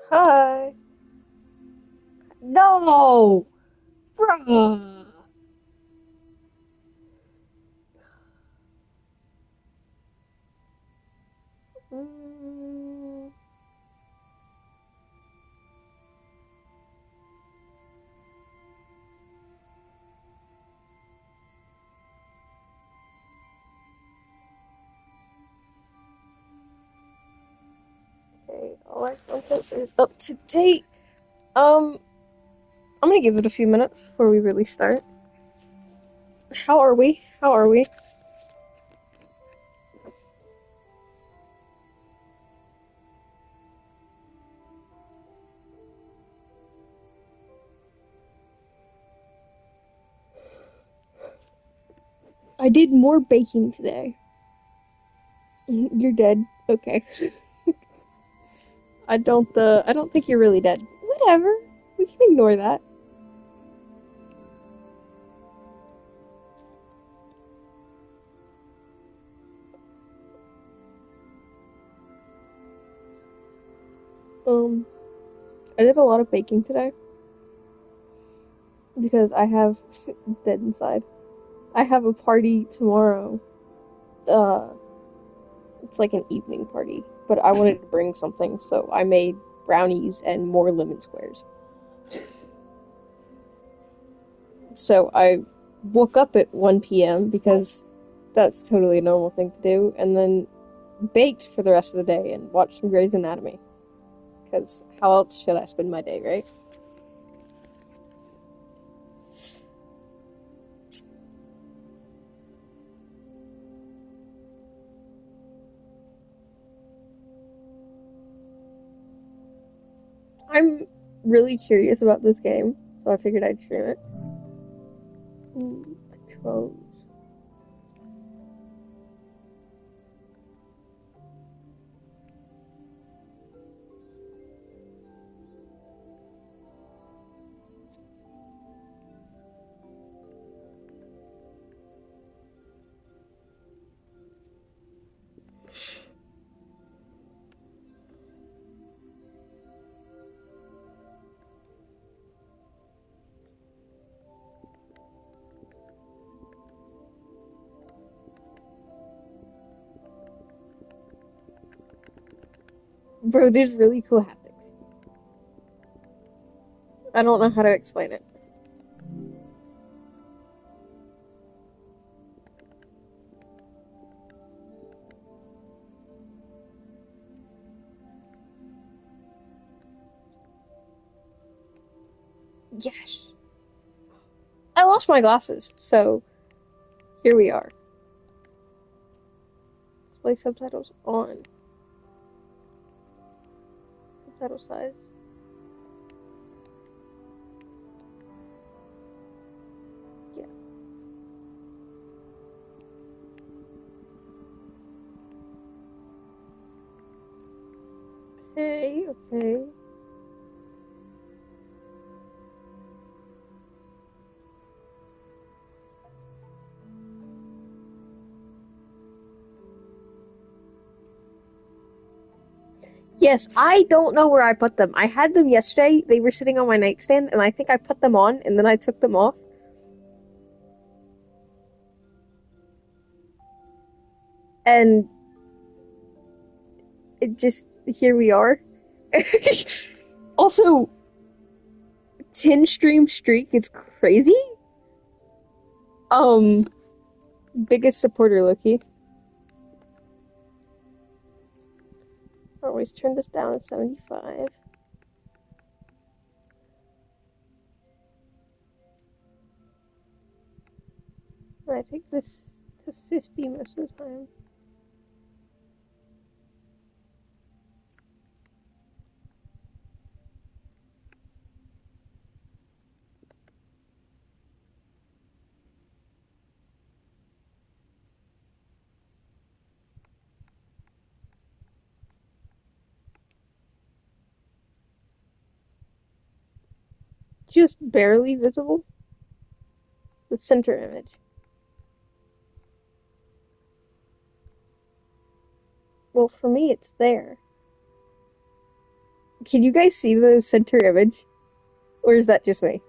Hi. No, bruh. Mm, okay, all my content is up to date. Um, I'm gonna give it a few minutes before we really start. How are we? How are we? I did more baking today. You're dead. Okay. I don't think you're really dead. Whatever. We can ignore that. Um, I did a lot of baking today because I have dead inside. I have a party tomorrow. Uh, It's like an evening party, but I wanted to bring something, so I made brownies and more lemon squares. So I woke up at 1 p.m. because that's totally a normal thing to do, and then baked for the rest of the day and watched some Grey's Anatomy. Because how else should I spend my day, right? I'm really curious about this game, so I figured I'd stream it. Ooh, controls. Bro, there's really cool haptics. I don't know how to explain it. Yes! I lost my glasses, so here we are. Display subtitles on. Subtitle size. Yeah. Okay, okay. Yes, I don't know where I put them. I had them yesterday. They were sitting on my nightstand, and I think I put them on, and then I took them off. And it just, here we are. Also, 10 stream streak is crazy. Um, Biggest supporter, Loki. Always turn this down at 75. I take this to 50 most of the time. Just barely visible. The center image. Well, for me, it's there. Can you guys see the center image? Or is that just me?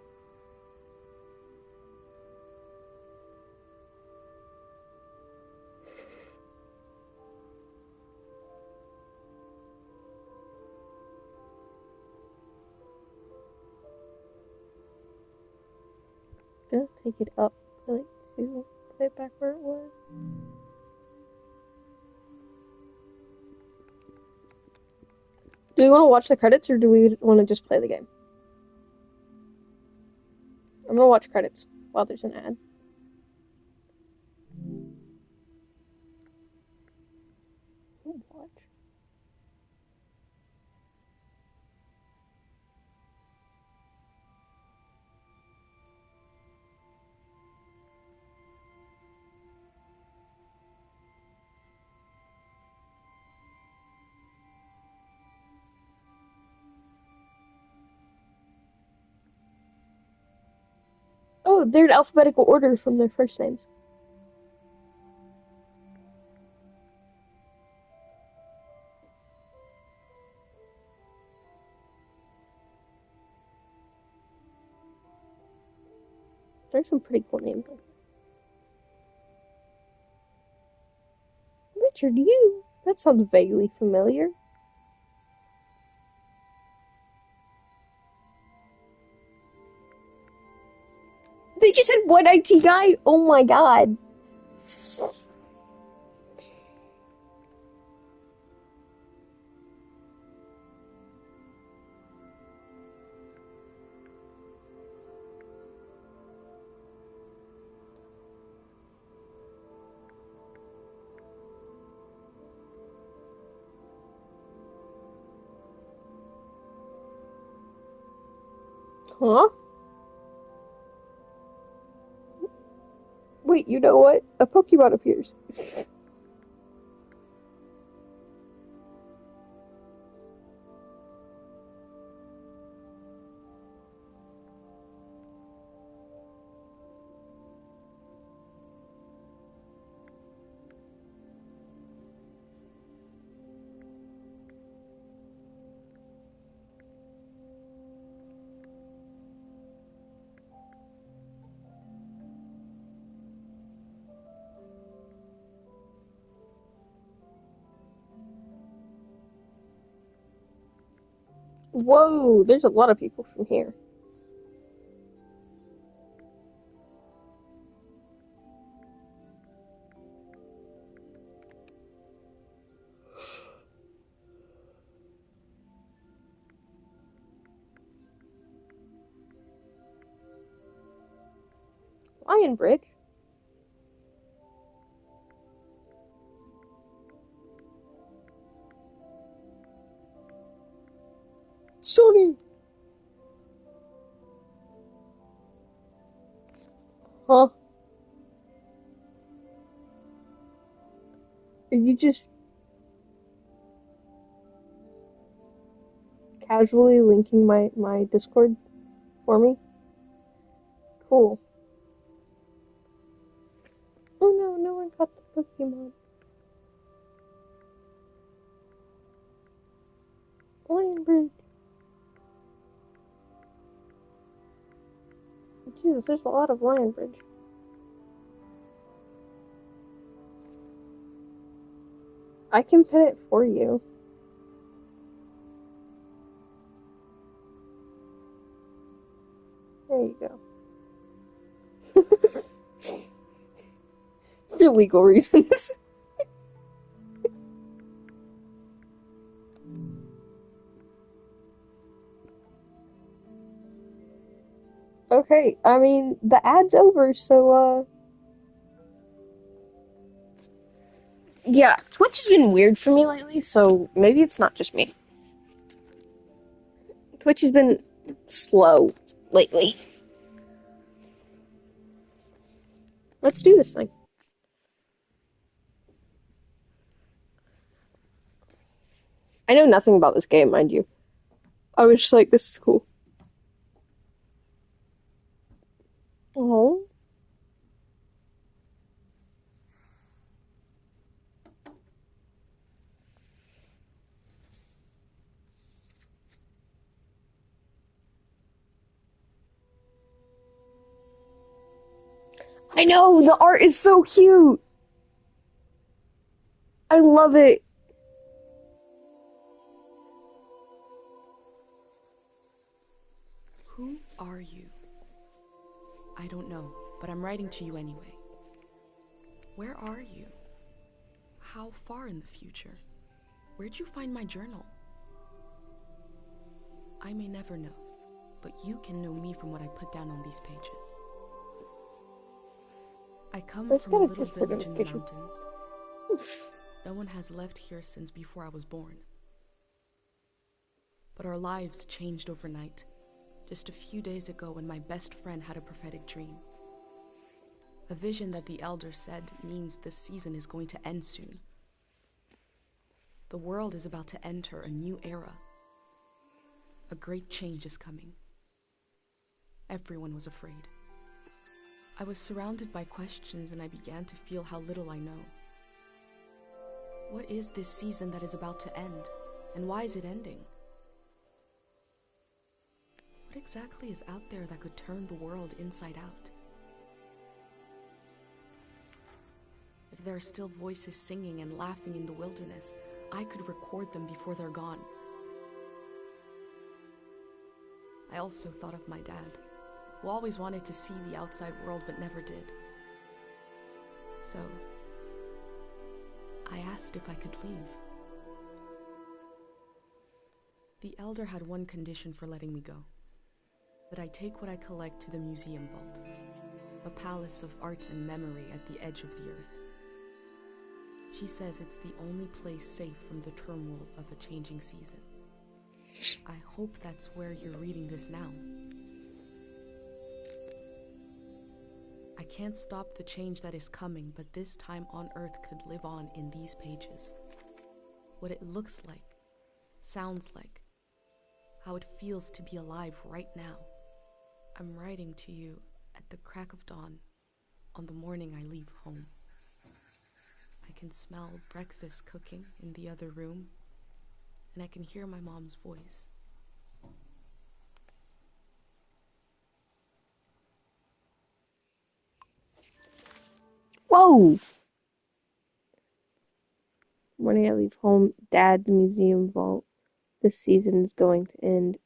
I'll take it up like to put it back where it was. Do we want to watch the credits or do we want to just play the game? I'm gonna watch credits while there's an ad. Watch. Oh, they're in alphabetical order from their first names. There's some pretty cool names. Richard Yu? That sounds vaguely familiar. They just had one IT guy? Oh my god. Huh? Wait, you know what? A Pokemon appears. Whoa, there's a lot of people from here. Lion Bridge? Sony! Huh? Are you just casually linking my Discord for me? Cool. Oh no, no one caught the Pokemon. Lion Bridge. Jesus, there's a lot of Lion Bridge. I can pin it for you. There you go. For legal reasons. Okay, I mean, the ad's over, so, yeah, Twitch has been weird for me lately, so maybe it's not just me. Twitch has been slow lately. Let's do this thing. I know nothing about this game, mind you. I was just like, this is cool. Oh. I know, the art is so cute. I love it. Who are you? I don't know, but I'm writing to you anyway. Where are you? How far in the future? Where'd you find my journal? I may never know, but you can know me from what I put down on these pages. I come That's from a got a little Discord village in the notification. mountains. No one has left here since before I was born. But our lives changed overnight, just a few days ago when my best friend had a prophetic dream. A vision that the elder said means this season is going to end soon. The world is about to enter a new era. A great change is coming. Everyone was afraid. I was surrounded by questions and I began to feel how little I know. What is this season that is about to end? And why is it ending? What exactly is out there that could turn the world inside out? If there are still voices singing and laughing in the wilderness, I could record them before they're gone. I also thought of my dad, who always wanted to see the outside world but never did. So, I asked if I could leave. The elder had one condition for letting me go: that I take what I collect to the museum vault, a palace of art and memory at the edge of the earth. She says it's the only place safe from the turmoil of a changing season. I hope that's where you're reading this now. I can't stop the change that is coming, but this time on Earth could live on in these pages. What it looks like, sounds like, how it feels to be alive right now. I'm writing to you at the crack of dawn on the morning I leave home. I can smell breakfast cooking in the other room, and I can hear my mom's voice. Whoa! Morning I leave home, Dad, the museum vault. This season is going to end.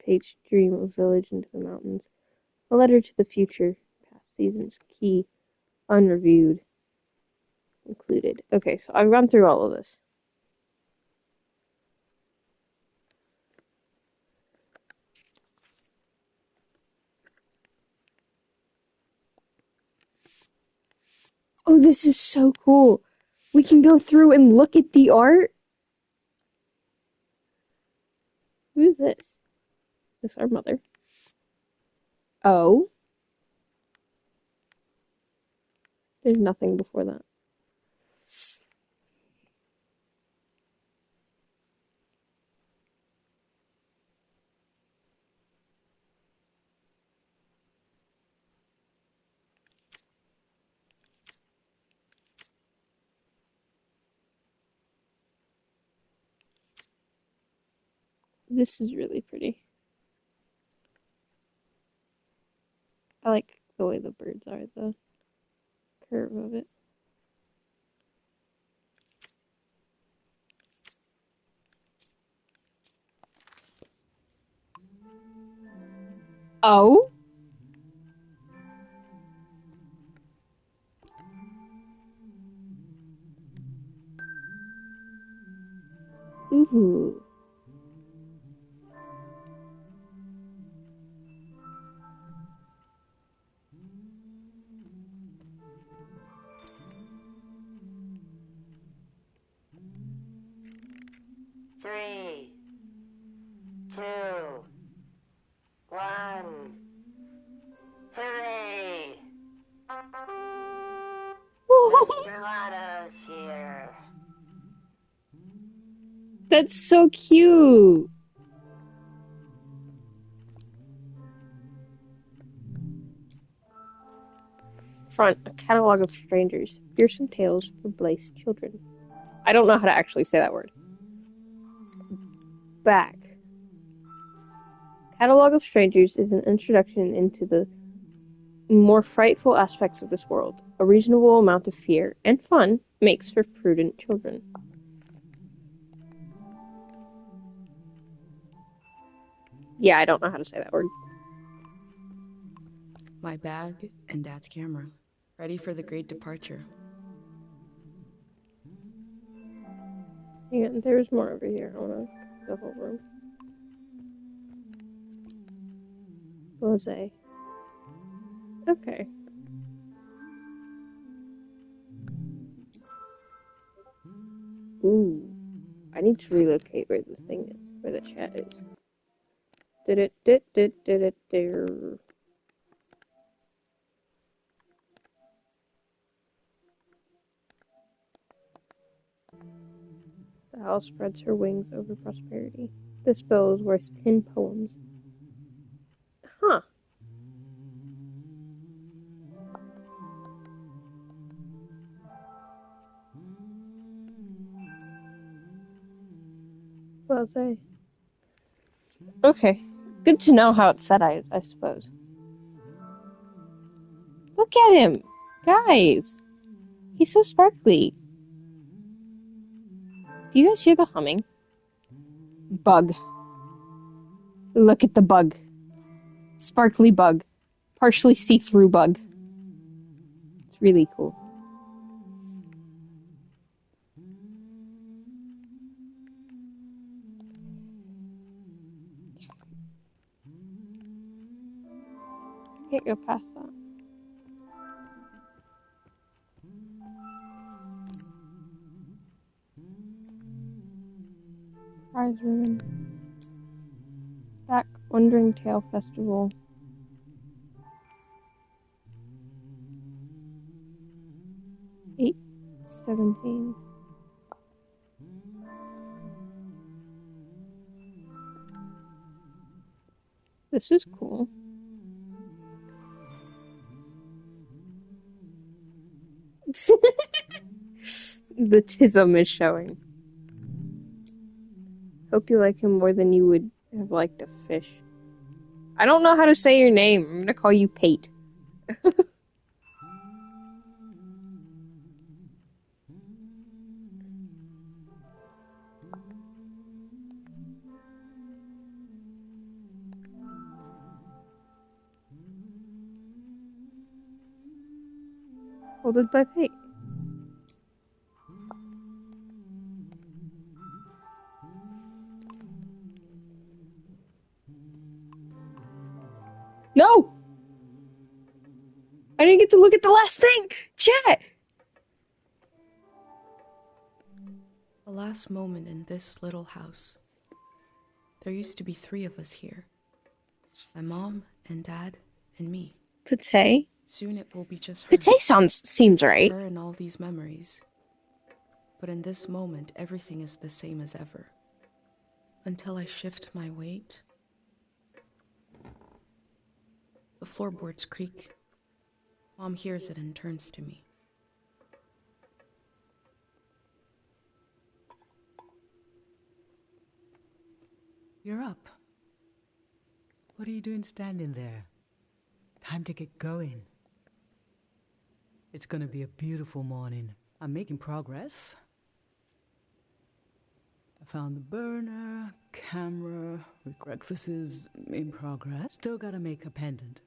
Page dream of village into the mountains. A letter to the future. Past seasons key. Unreviewed. Included. Okay, so I've run through all of this. Oh, this is so cool. We can go through and look at the art. Who is this? Is this our mother? Oh. There's nothing before that. This is really pretty. I like the way the birds are, the curve of it. Oh? Ooh. Three, two, one. Hooray! Mr. Lotto's here. That's so cute. Front, a catalog of strangers. Fearsome tales for Blaise children. I don't know how to actually say that word. Back. Catalog of Strangers is an introduction into the more frightful aspects of this world. A reasonable amount of fear and fun makes for prudent children. Yeah, I don't know how to say that word. My bag and Dad's camera, ready for the great departure. Yeah, there's more over here. I wanna the whole room. Blase. Okay. Ooh. I need to relocate where the thing is, where the chat is. Did it there. The owl spreads her wings over prosperity. This bill is worth 10 poems. Huh. Blase. Okay. Good to know how it's said, I suppose. Look at him! Guys! He's so sparkly. Do you guys hear the humming? Bug. Look at the bug. Sparkly bug. Partially see-through bug. It's really cool. Can't go past that. Prize room. Back Wandering Tale Festival. Eight 17. This is cool. The tism is showing. Hope you like him more than you would have liked a fish. I don't know how to say your name. I'm gonna call you Pate. Folded by Pate. No! I didn't get to look at the last thing! Chat! The last moment in this little house. There used to be 3 of us here. My mom and Dad and me. Pate? Soon it will be just her. Pate seems right. Her and all these memories. But in this moment, everything is the same as ever. Until I shift my weight. The floorboards creak. Mom hears it and turns to me. You're up. What are you doing standing there? Time to get going. It's gonna be a beautiful morning. I'm making progress. I found the burner, camera, breakfast is in progress. Still gotta make a pendant.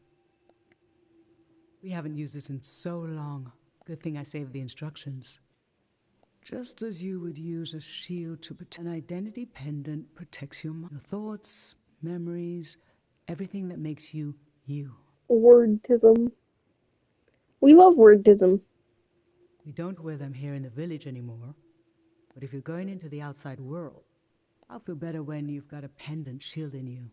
We haven't used this in so long. Good thing I saved the instructions. Just as you would use a shield to protect, an identity pendant protects your thoughts, memories, everything that makes you, you. Wordism. We love wordism. We don't wear them here in the village anymore. But if you're going into the outside world, I'll feel better when you've got a pendant shielding you.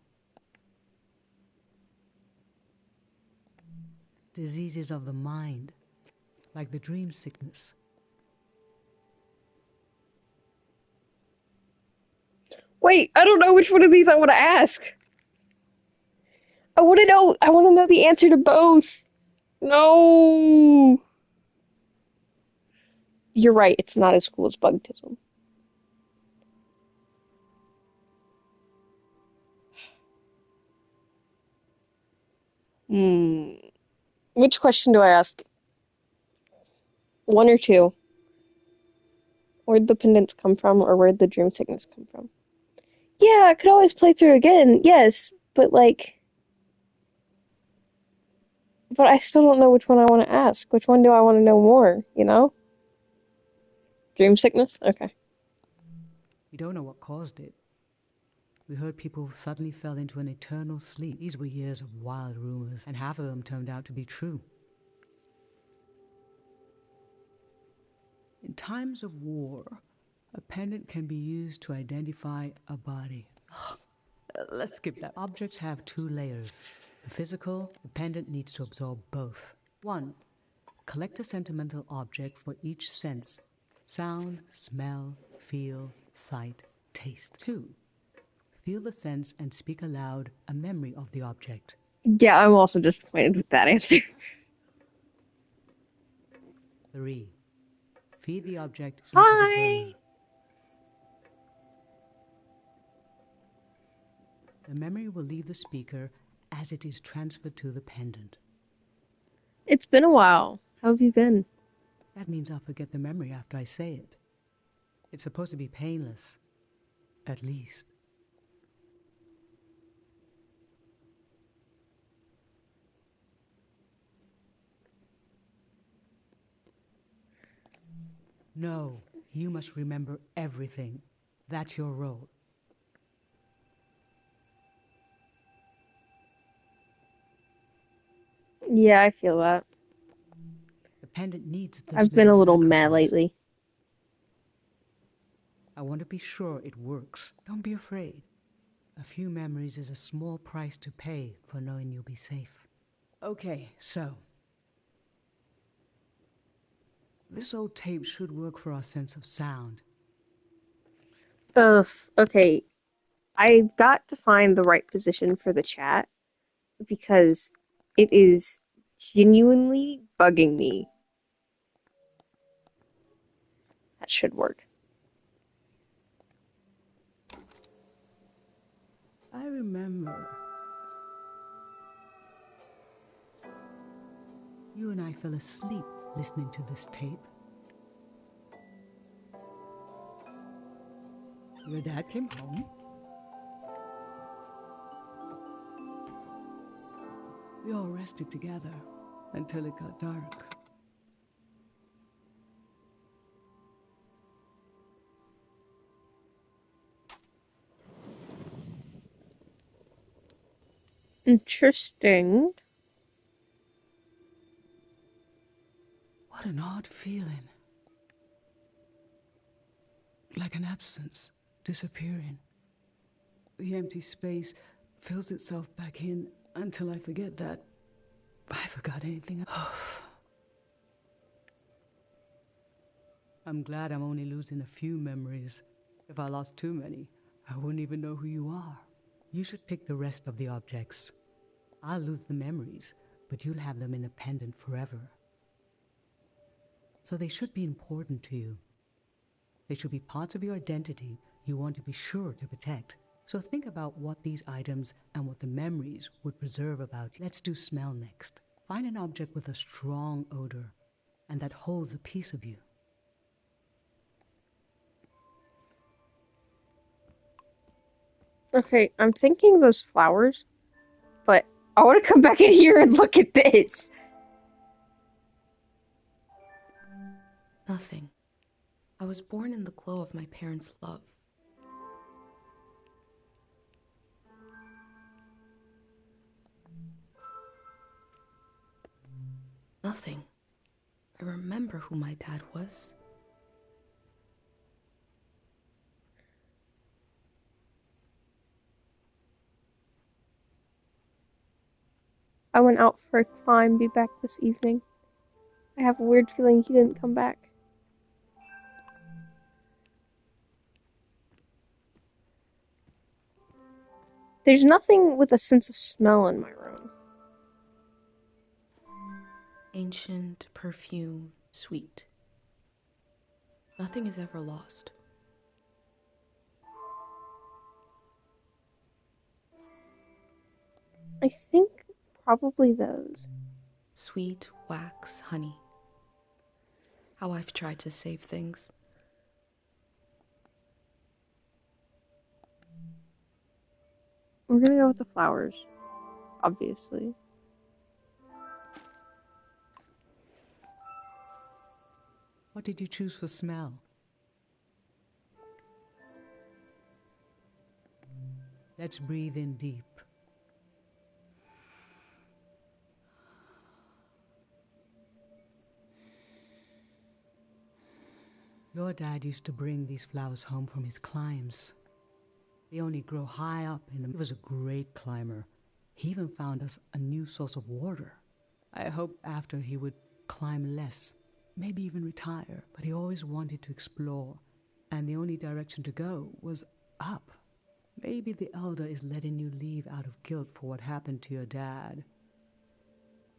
Diseases of the mind, like the dream sickness. Wait, I don't know which one of these I want to ask. I want to know the answer to both. No. You're right, it's not as cool as Bugtism. Which question do I ask? One or two? Where'd the pendants come from, or where'd the dream sickness come from? Yeah, I could always play through again, yes, but like... But I still don't know which one I want to ask. Which one do I want to know more, you know? Dream sickness? Okay. We don't know what caused it. We heard people suddenly fell into an eternal sleep. These were years of wild rumors, and half of them turned out to be true. In times of war, a pendant can be used to identify a body. Let's skip that. Objects have two layers. The physical, the pendant needs to absorb both. 1. Collect a sentimental object for each sense. Sound, smell, feel, sight, taste. 2. Feel the sense and speak aloud a memory of the object. Yeah, I'm also disappointed with that answer. 3. Feed the object into the Hi! burner. The memory will leave the speaker as it is transferred to the pendant. It's been a while. How have you been? That means I'll forget the memory after I say it. It's supposed to be painless. At least. No, you must remember everything. That's your role. Yeah, I feel that. The pendant needs this I've been a little mad sacrifice. lately. I want to be sure it works. Don't be afraid. A few memories is a small price to pay for knowing you'll be safe. Okay, so. This old tape should work for our sense of sound. Ugh, okay. I've got to find the right position for the chat because it is genuinely bugging me. That should work. I remember. You and I fell asleep listening to this tape. Your dad came home. We all rested together until it got dark. Interesting. What an odd feeling. Like an absence, disappearing. The empty space fills itself back in until I forget that I forgot anything. I'm glad I'm only losing a few memories. If I lost too many, I wouldn't even know who you are. You should pick the rest of the objects. I'll lose the memories, but you'll have them in a pendant forever. So they should be important to you. They should be parts of your identity you want to be sure to protect. So think about what these items and what the memories would preserve about you. Let's do smell next. Find an object with a strong odor and that holds a piece of you. Okay, I'm thinking those flowers, but I want to come back in here and look at this. Nothing. I was born in the glow of my parents' love. Nothing. I remember who my dad was. I went out for a climb, be back this evening. I have a weird feeling he didn't come back. There's nothing with a sense of smell in my room. Ancient, perfume, sweet. Nothing is ever lost. I think probably those. Sweet wax honey. How I've tried to save things. We're gonna go with the flowers, obviously. What did you choose for smell? Let's breathe in deep. Your dad used to bring these flowers home from his climbs. They only grow high up in the... He was a great climber. He even found us a new source of water. I hoped after he would climb less, maybe even retire, but he always wanted to explore, and the only direction to go was up. Maybe the Elder is letting you leave out of guilt for what happened to your dad.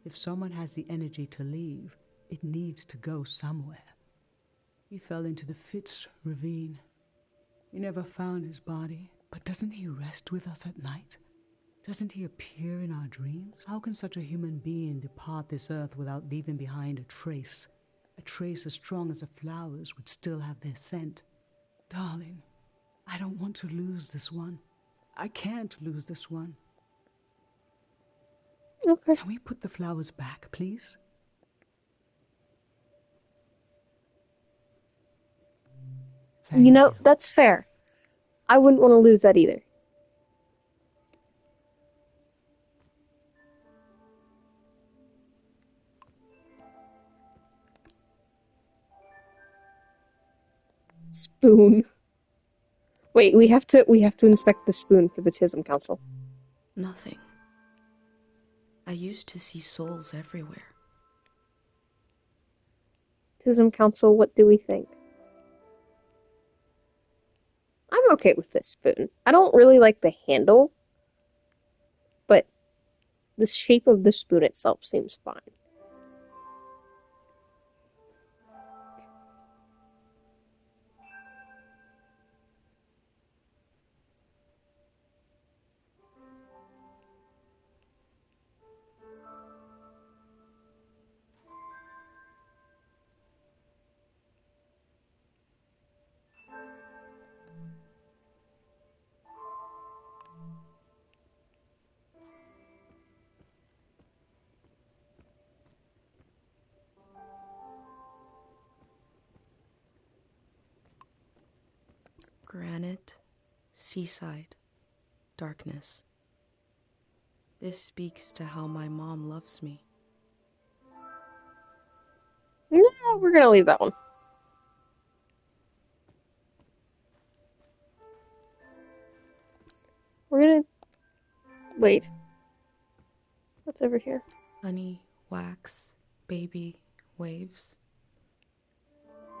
If someone has the energy to leave, it needs to go somewhere. He fell into the Fitz ravine. We never found his body, but doesn't he rest with us at night? Doesn't he appear in our dreams? How can such a human being depart this earth without leaving behind a trace as strong as the flowers would still have their scent? Darling, I don't want to lose this one. I can't lose this one. Okay. Can we put the flowers back, please? Thank You know, you. that's fair. I wouldn't want to lose that either. Spoon. Wait, we have to inspect the spoon for the Tism Council. Nothing. I used to see souls everywhere. Tism Council, what do we think? I'm okay with this spoon. I don't really like the handle, but the shape of the spoon itself seems fine. Granite, seaside, darkness. This speaks to how my mom loves me. No, we're gonna leave that one. We're gonna... Wait. What's over here? Honey, wax, baby, waves.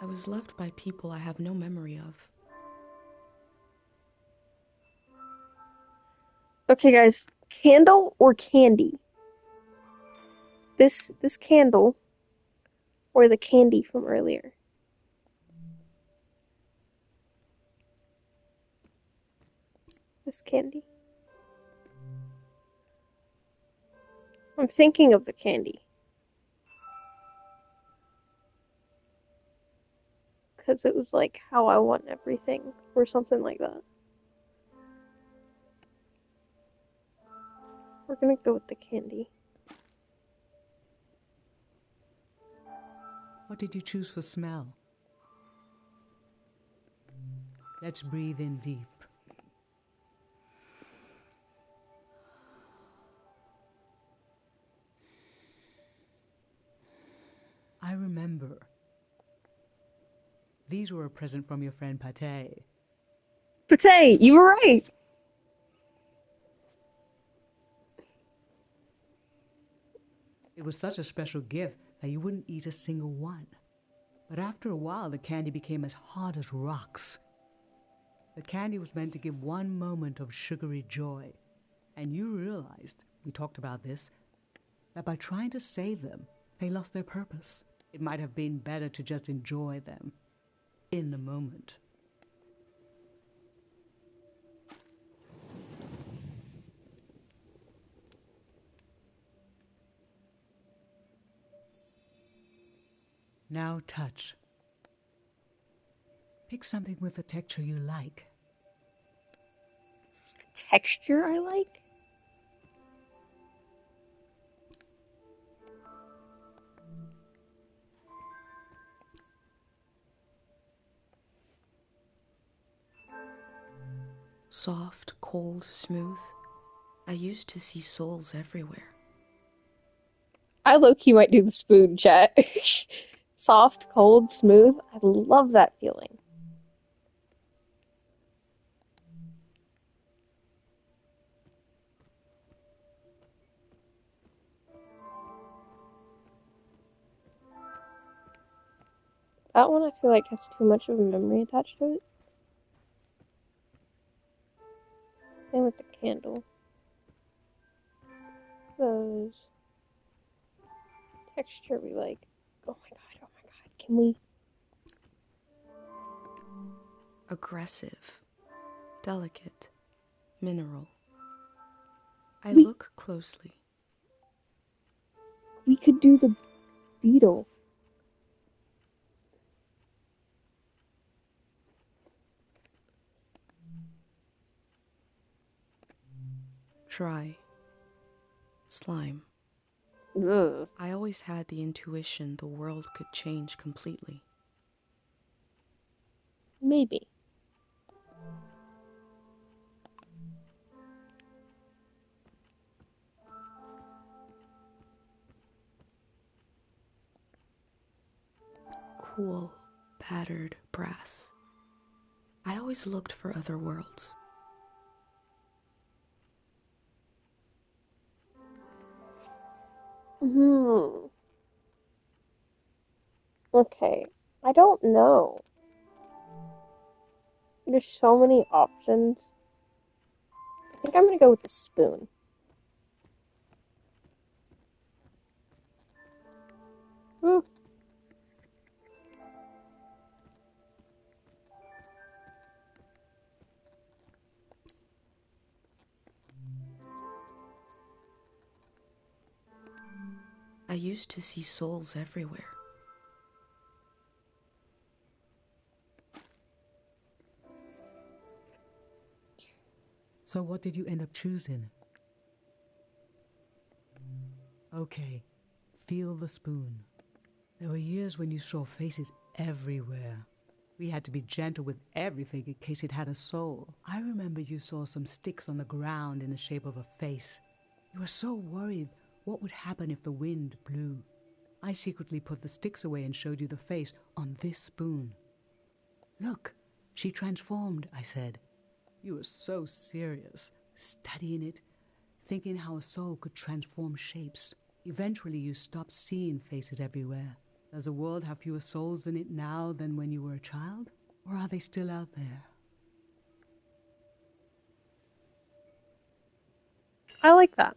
I was loved by people I have no memory of. Okay, guys. Candle or candy? This candle or the candy from earlier? This candy. I'm thinking of the candy. Because it was like how I want everything, or something like that. We're gonna go with the candy. What did you choose for smell? Let's breathe in deep. I remember. These were a present from your friend Pate. Pate, you were right! It was such a special gift that you wouldn't eat a single one. But after a while, the candy became as hard as rocks. The candy was meant to give one moment of sugary joy. And you realized, we talked about this, that by trying to save them, they lost their purpose. It might have been better to just enjoy them in the moment. Now touch. Pick something with a texture you like. Texture I like? Soft, cold, smooth. I used to see souls everywhere. I low-key might do the spoon, chat. Soft, cold, smooth. I love that feeling. That one I feel like has too much of a memory attached to it. Same with the candle. Those texture we like. Oh my god, can we? Aggressive, delicate, mineral. I We- look closely. We could do the beetle. Dry. Slime. Ugh. I always had the intuition the world could change completely. Maybe. Cool, battered brass. I always looked for other worlds. Hmm. Okay. I don't know. There's so many options. I think I'm gonna go with the spoon. Hmm. I used to see souls everywhere. So what did you end up choosing? Okay, feel the spoon. There were years when you saw faces everywhere. We had to be gentle with everything in case it had a soul. I remember you saw some sticks on the ground in the shape of a face. You were so worried what would happen if the wind blew. I secretly put the sticks away and showed you the face on this spoon. Look, she transformed, I said. You were so serious, studying it, thinking how a soul could transform shapes. Eventually you stopped seeing faces everywhere. Does the world have fewer souls in it now than when you were a child? Or are they still out there? I like that.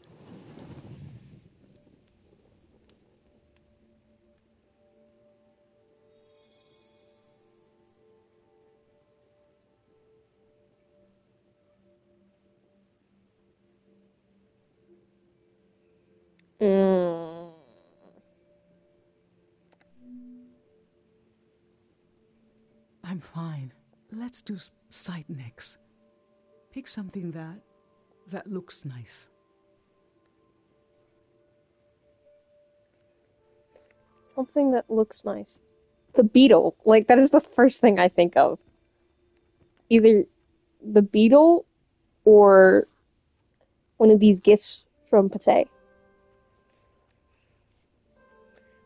Mm. I'm fine. Let's do sight next. Pick something that looks nice. Something that looks nice. The beetle. Like, that is the first thing I think of. Either the beetle or one of these gifts from Pathé.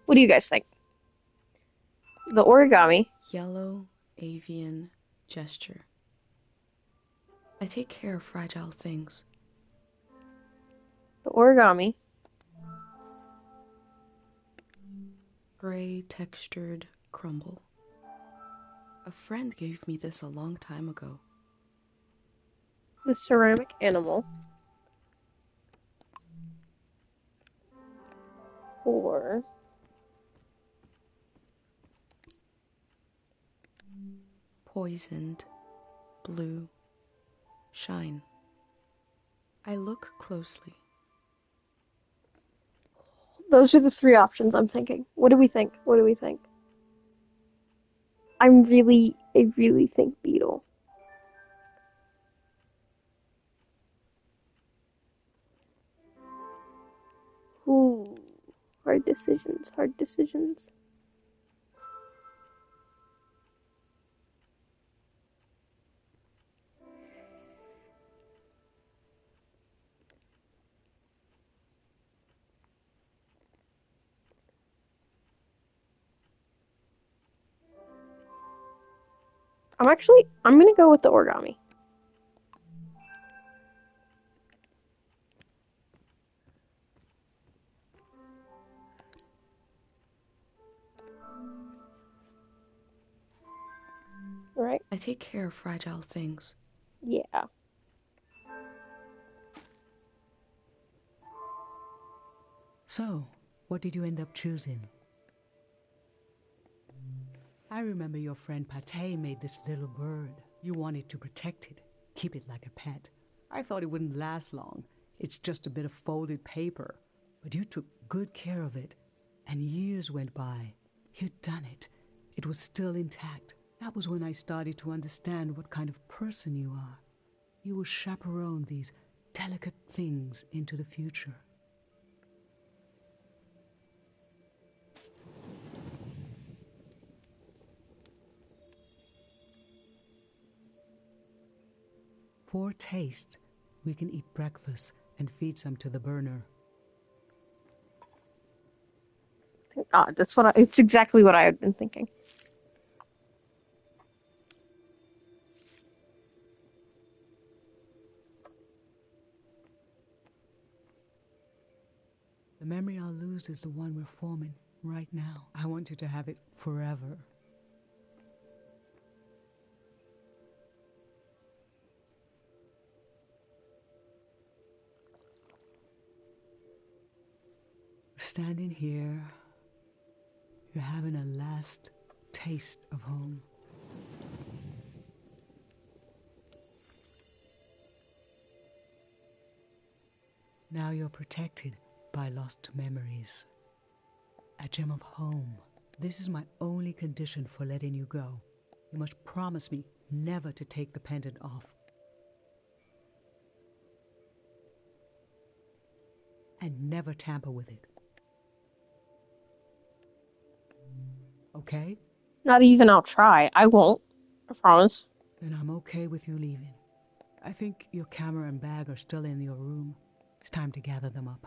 What do you guys think? The origami. Yellow, avian, gesture. I take care of fragile things. The origami. Gray, textured crumble. A friend gave me this a long time ago. The ceramic animal. Or Poisoned, blue, shine. I look closely. those are the three options I'm thinking. What do we think? What do we think? I really think Beetle. Ooh, hard decisions, hard decisions. I'm gonna go with the origami. Right? I take care of fragile things. Yeah. So, what did you end up choosing? I remember your friend Pate made this little bird. You wanted to protect it, keep it like a pet. I thought it wouldn't last long. It's just a bit of folded paper. But you took good care of it, and years went by. You'd done it. It was still intact. That was when I started to understand what kind of person you are. You will chaperone these delicate things into the future. For taste, we can eat breakfast and feed some to the burner. Thank God, it's exactly what I had been thinking. The memory I'll lose is the one we're forming right now. I want you to have it forever. Standing here, you're having a last taste of home. Now you're protected by lost memories. A gem of home. This is my only condition for letting you go. You must promise me never to take the pendant off. And never tamper with it. Okay? Not even I'll try. I won't. I promise. Then I'm okay with you leaving. I think your camera and bag are still in your room. It's time to gather them up.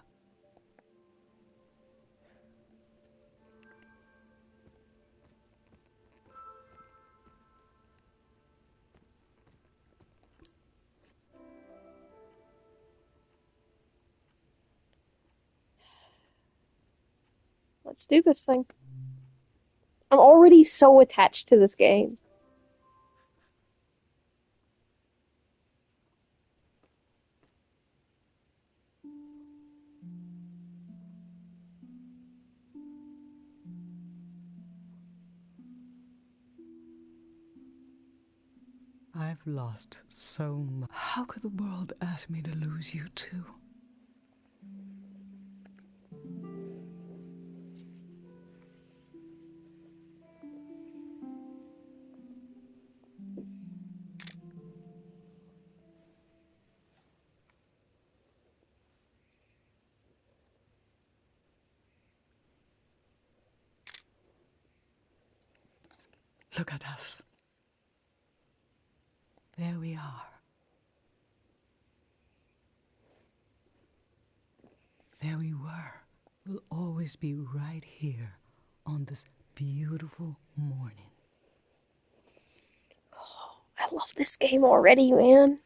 Let's do this thing. I'm already so attached to this game. I've lost so much. How could the world ask me to lose you too? Look at us. There we are. There we were. We'll always be right here on this beautiful morning. Oh, I love this game already, man.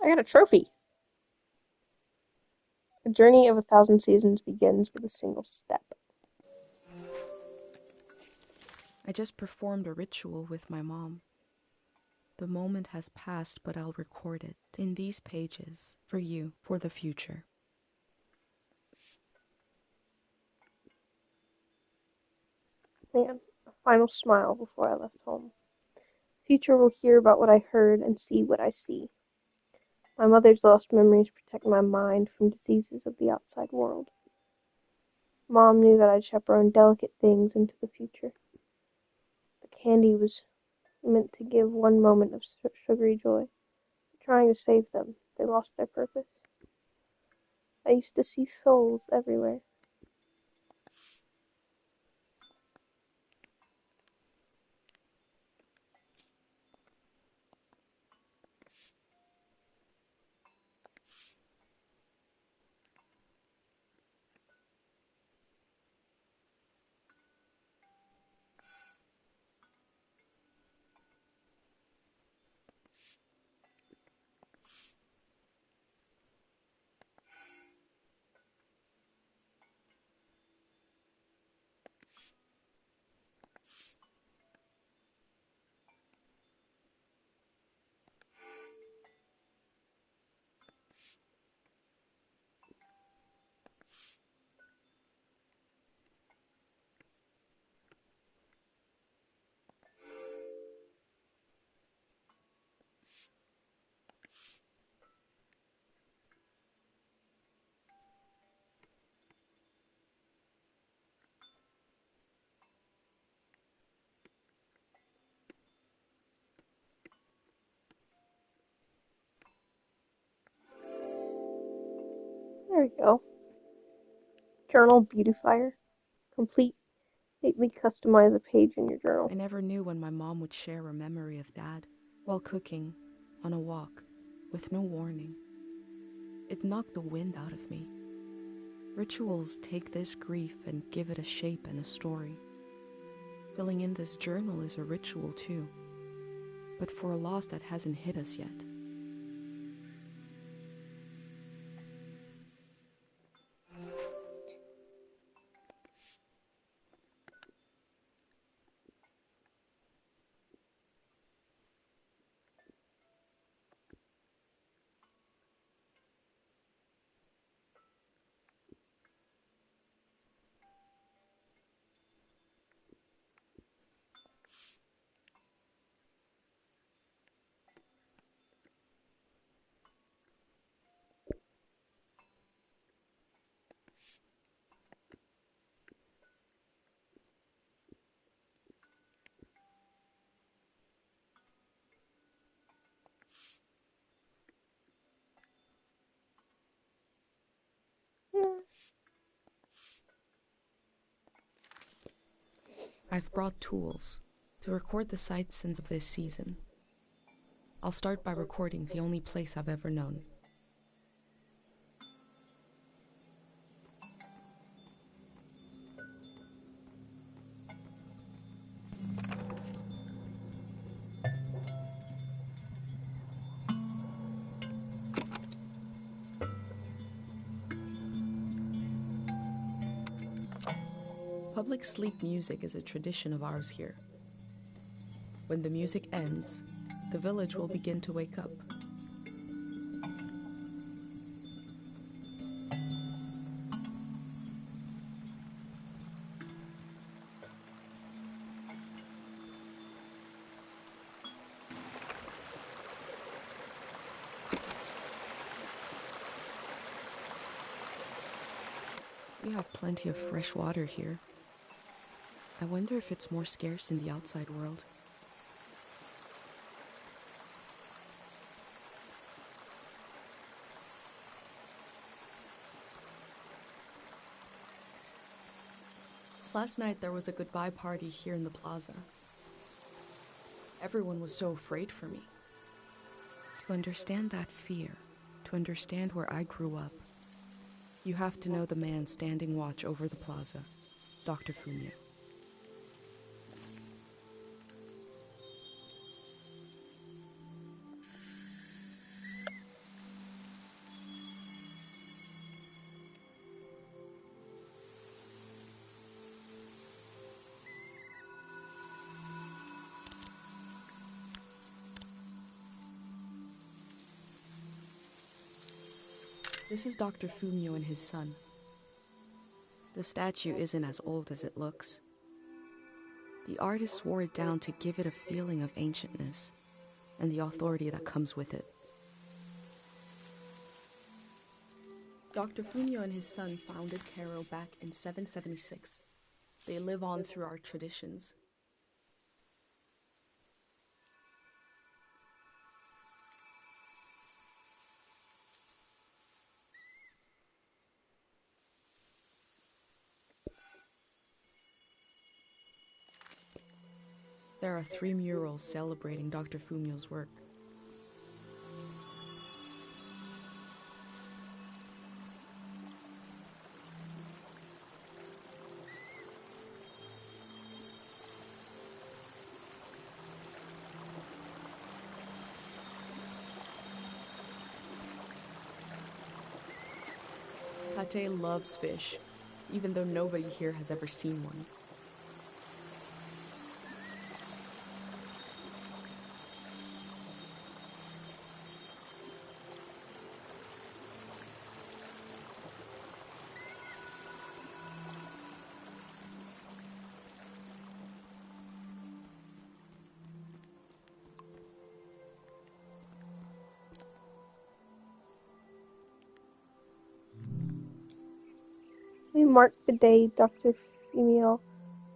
I got a trophy. A journey of 1,000 seasons begins with a single step. I just performed a ritual with my mom. The moment has passed, but I'll record it in these pages for you, for the future. Man, a final smile before I left home. Future will hear about what I heard and see what I see. My mother's lost memories protect my mind from diseases of the outside world. Mom knew that I'd chaperone delicate things into the future. The candy was meant to give one moment of sugary joy. Trying to save them, they lost their purpose. I used to see souls everywhere. There we go. Journal beautifier. Complete. Neatly customize a page in your journal. I never knew when my mom would share a memory of Dad, while cooking, on a walk, with no warning. It knocked the wind out of me. Rituals take this grief and give it a shape and a story. Filling in this journal is a ritual too, but for a loss that hasn't hit us yet. I've brought tools to record the sights of this season. I'll start by recording the only place I've ever known. Public sleep music is a tradition of ours here. When the music ends, the village will begin to wake up. We have plenty of fresh water here. I wonder if it's more scarce in the outside world. Last night there was a goodbye party here in the plaza. Everyone was so afraid for me. To understand that fear, to understand where I grew up, you have to know the man standing watch over the plaza, Dr. Fumio. This is Dr. Fumio and his son. The statue isn't as old as it looks. The artist wore it down to give it a feeling of ancientness and the authority that comes with it. Dr. Fumio and his son founded Cairo back in 776. They live on through our traditions. There are 3 murals celebrating Dr. Fumio's work. Pate loves fish, even though nobody here has ever seen one. We mark the day Dr. Fumio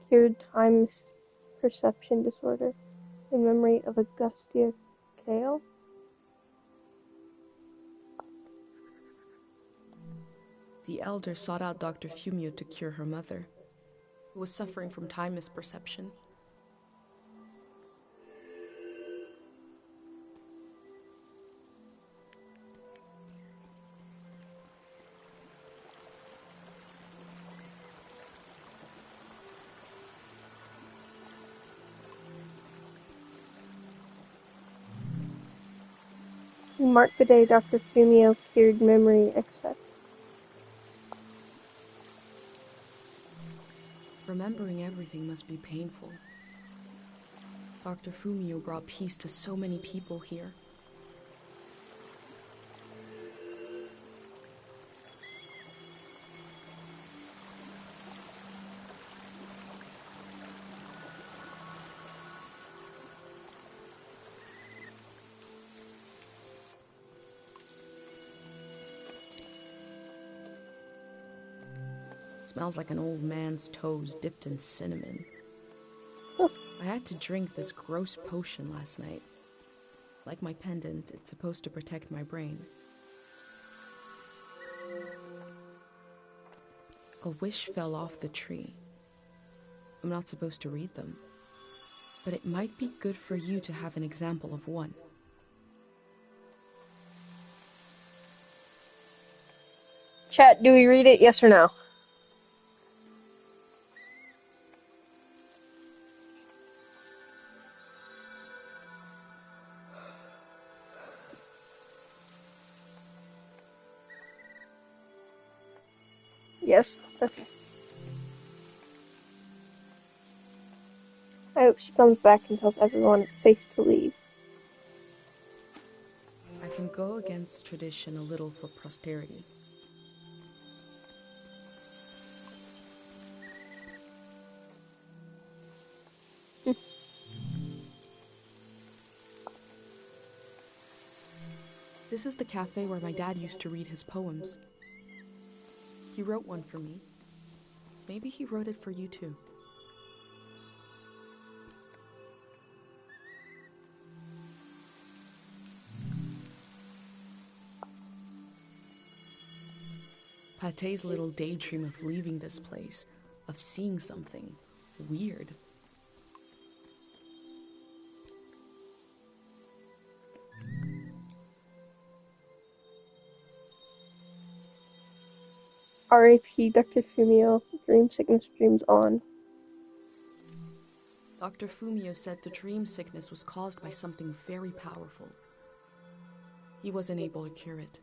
cured time's perception disorder in memory of Augustia Kale. The elder sought out Dr. Fumio to cure her mother, who was suffering from time misperception. We mark the day Dr. Fumio cured memory excess. Remembering everything must be painful. Dr. Fumio brought peace to so many people here. Smells like an old man's toes dipped in cinnamon. I had to drink this gross potion last night. Like my pendant, it's supposed to protect my brain. A wish fell off the tree. I'm not supposed to read them, but it might be good for you to have an example of one. Chat, do we read it? Yes or no? Yes. Okay. I hope she comes back and tells everyone it's safe to leave. I can go against tradition a little for posterity. This is the cafe where my dad used to read his poems. He wrote one for me. Maybe he wrote it for you too. Pate's little daydream of leaving this place, of seeing something weird. R.I.P. Dr. Fumio. Dream sickness dreams on. Dr. Fumio said the dream sickness was caused by something very powerful. He wasn't able to cure it.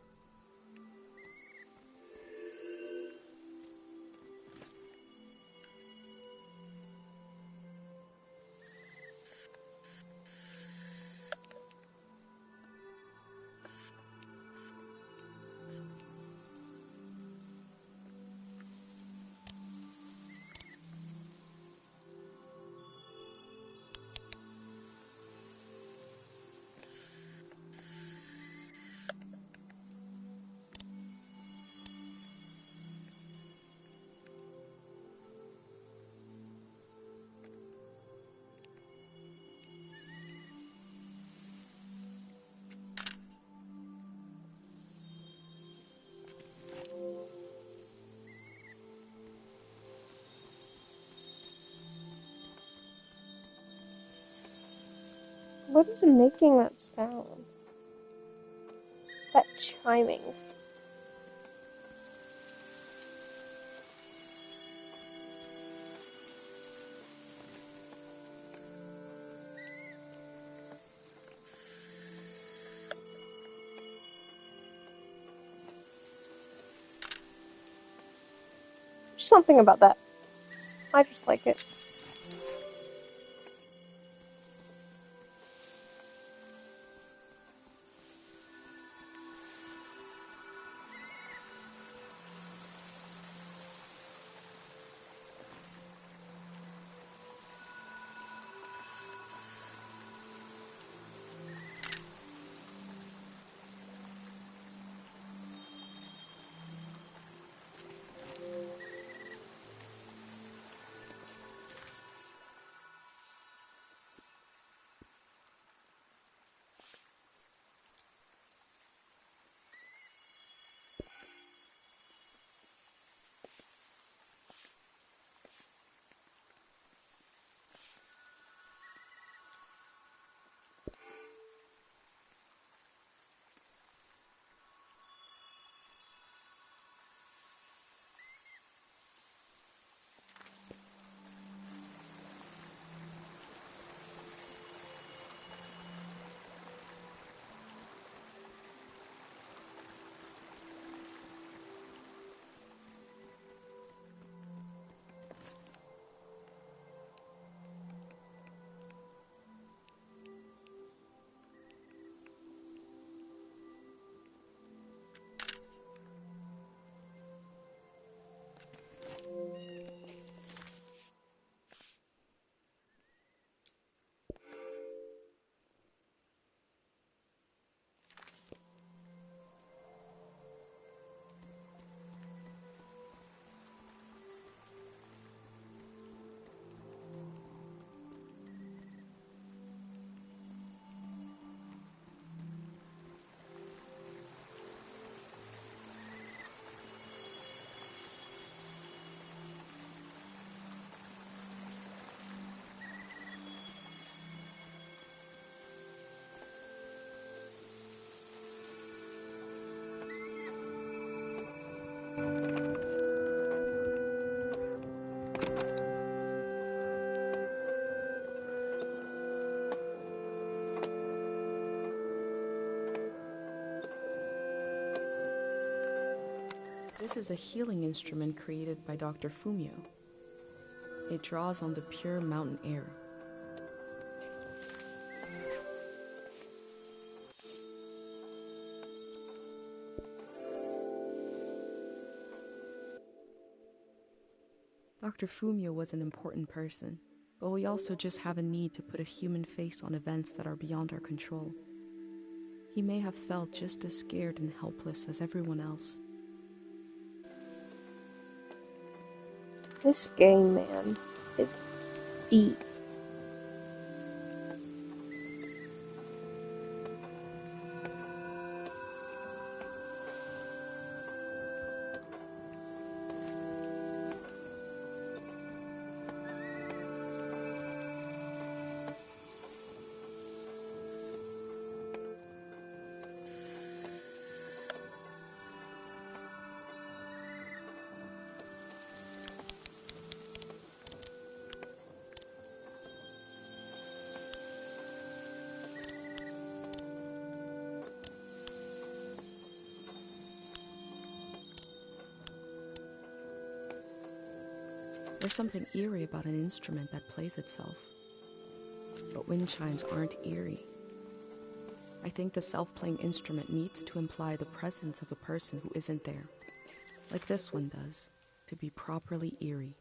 What is making that sound? That chiming. Something about that. I just like it. This is a healing instrument created by Dr. Fumio. It draws on the pure mountain air. Dr. Fumio was an important person, but we also just have a need to put a human face on events that are beyond our control. He may have felt just as scared and helpless as everyone else. This game, man, it's deep. There's something eerie about an instrument that plays itself. But wind chimes aren't eerie. I think the self-playing instrument needs to imply the presence of a person who isn't there, like this one does, to be properly eerie.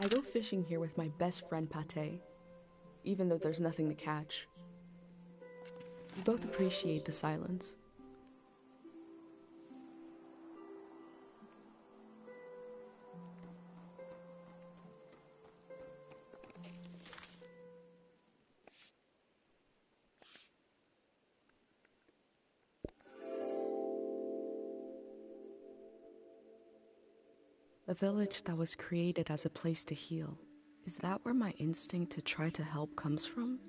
I go fishing here with my best friend Pate, even though there's nothing to catch. We both appreciate the silence. A village that was created as a place to heal. Is that where my instinct to try to help comes from?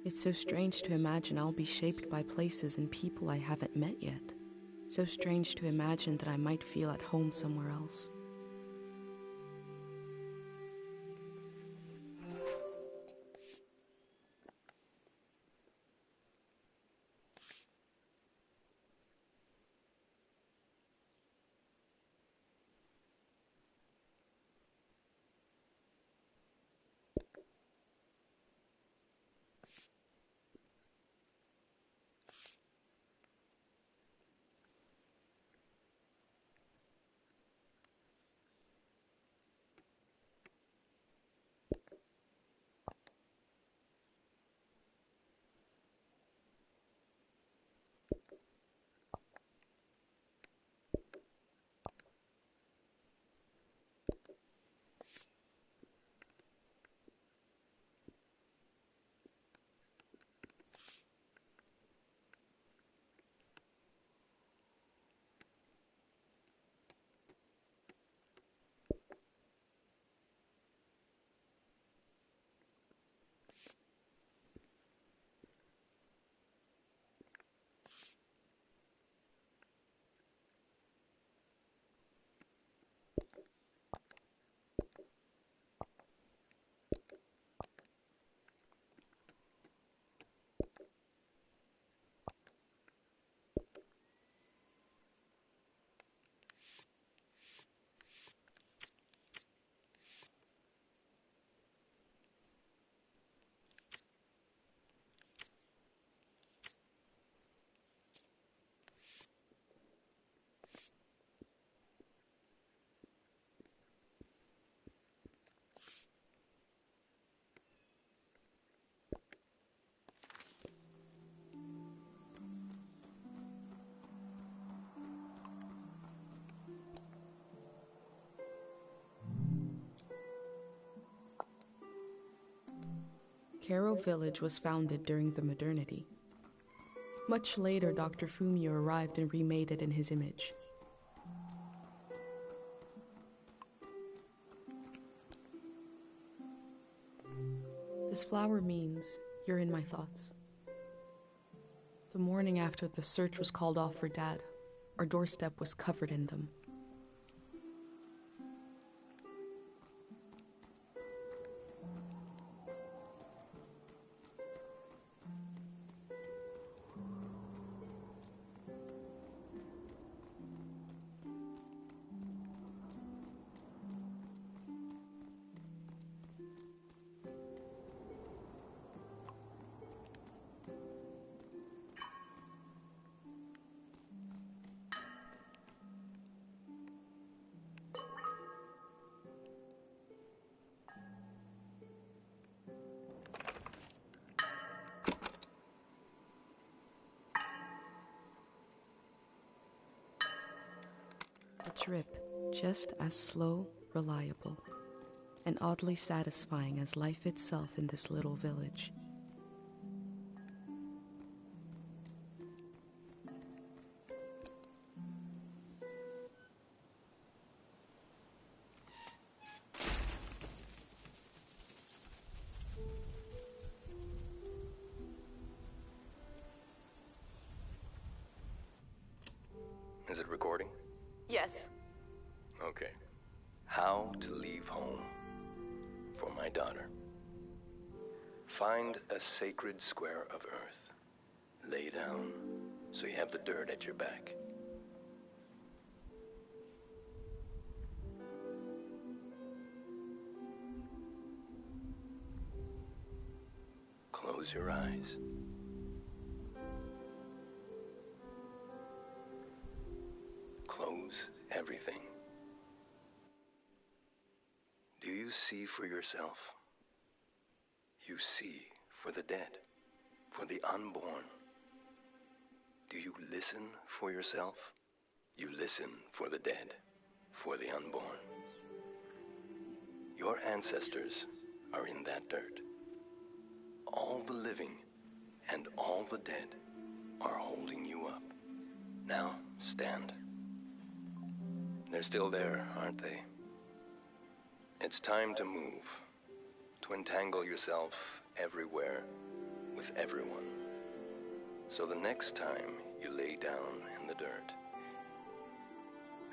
It's so strange to imagine I'll be shaped by places and people I haven't met yet. So strange to imagine that I might feel at home somewhere else. Kero Village was founded during the modernity. Much later, Dr. Fumio arrived and remade it in his image. This flower means you're in my thoughts. The morning after the search was called off for Dad, our doorstep was covered in them. A drip, just as slow, reliable, and oddly satisfying as life itself in this little village. Is it recording? Yes. Okay. How to leave home for my daughter. Find a sacred square of earth. Lay down so you have the dirt at your back. Close your eyes. Close everything. Do you you see for yourself? You see for the dead, for the unborn. Do you listen for yourself? You listen for the dead, for the unborn. Your ancestors are in that dirt. All the living and all the dead are holding you up. Now, stand. They're still there, aren't they? It's time to move, to entangle yourself everywhere with everyone. So the next time you lay down in the dirt,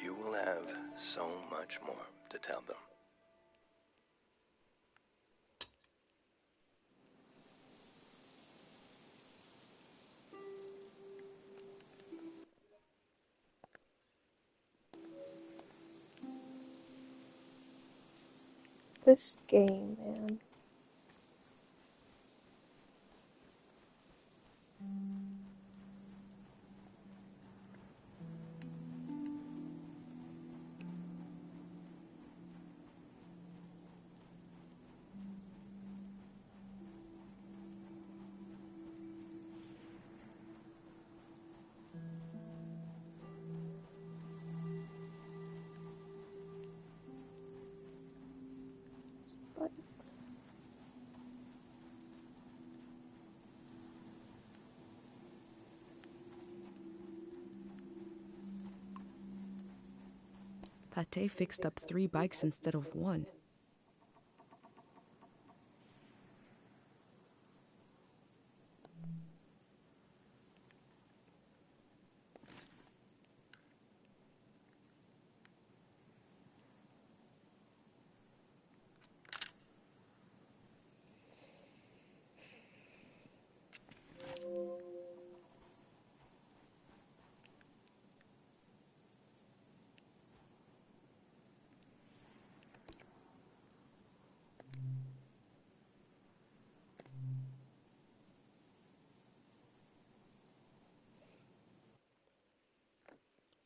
you will have so much more to tell them. This game, man. Pate fixed up 3 bikes instead of 1.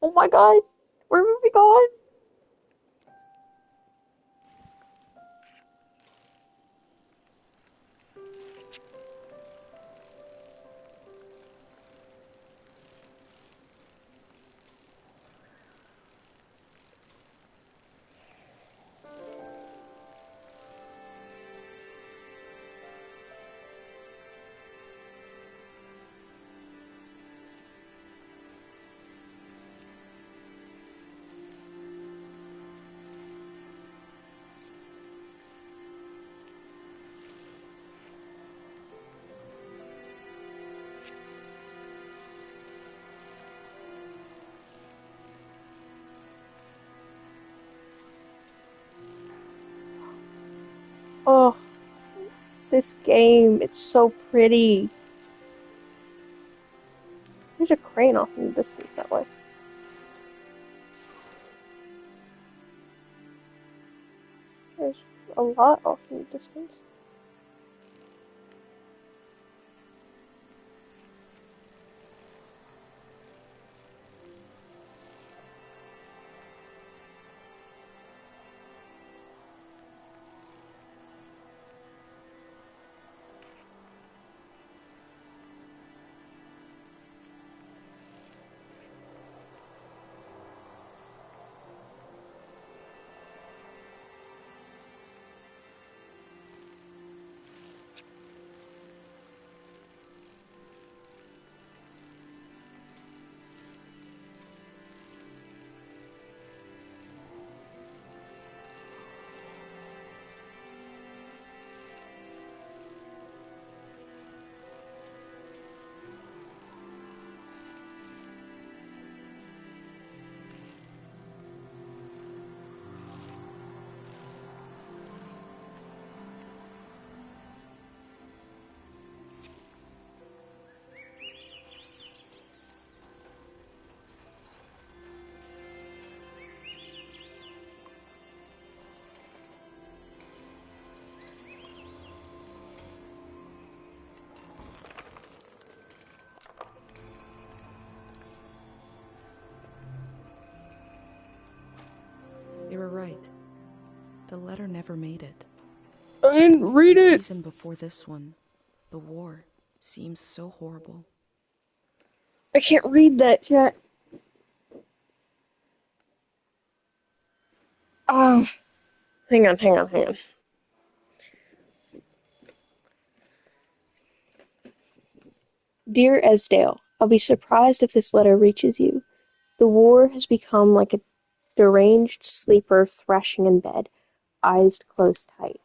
Oh my god! Where have we gone? Oh, this game, it's so pretty. There's a crane off in the distance that way. There's a lot off in the distance. They were right. The letter never made it. I didn't read The it. season before this one, the war, seems so horrible. I can't read that chat. Oh, hang on. Dear Esdale, I'll be surprised if this letter reaches you. The war has become like a deranged sleeper thrashing in bed, eyes closed tight.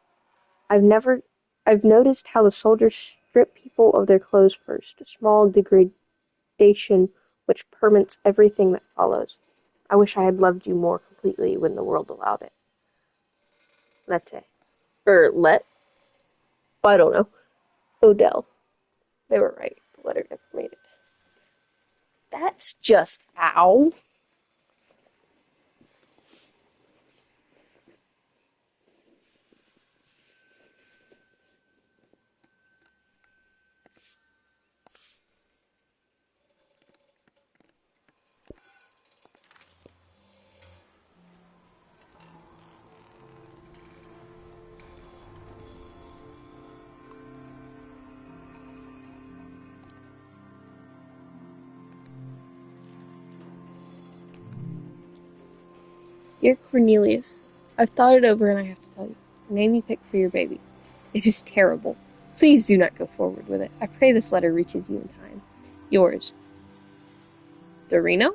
I've noticed how the soldiers strip people of their clothes first, a small degradation which permits everything that follows. I wish I had loved you more completely when the world allowed it. Lete. I don't know. Odell. They were right. The letter never made it. That's just ow. Dear Cornelius, I've thought it over and I have to tell you. The name you picked for your baby. It is terrible. Please do not go forward with it. I pray this letter reaches you in time. Yours. Dorino?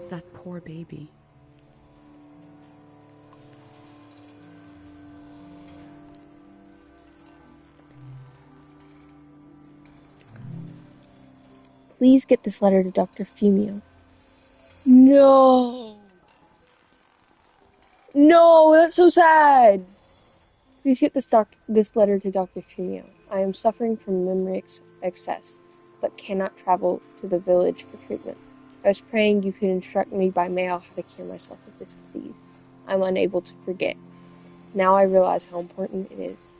That poor baby. Please get this letter to Dr. Fumio. No! No, that's so sad! Please get this letter to Dr. Fumio. I am suffering from memory excess, but cannot travel to the village for treatment. I was praying you could instruct me by mail how to cure myself of this disease. I'm unable to forget. Now I realize how important it is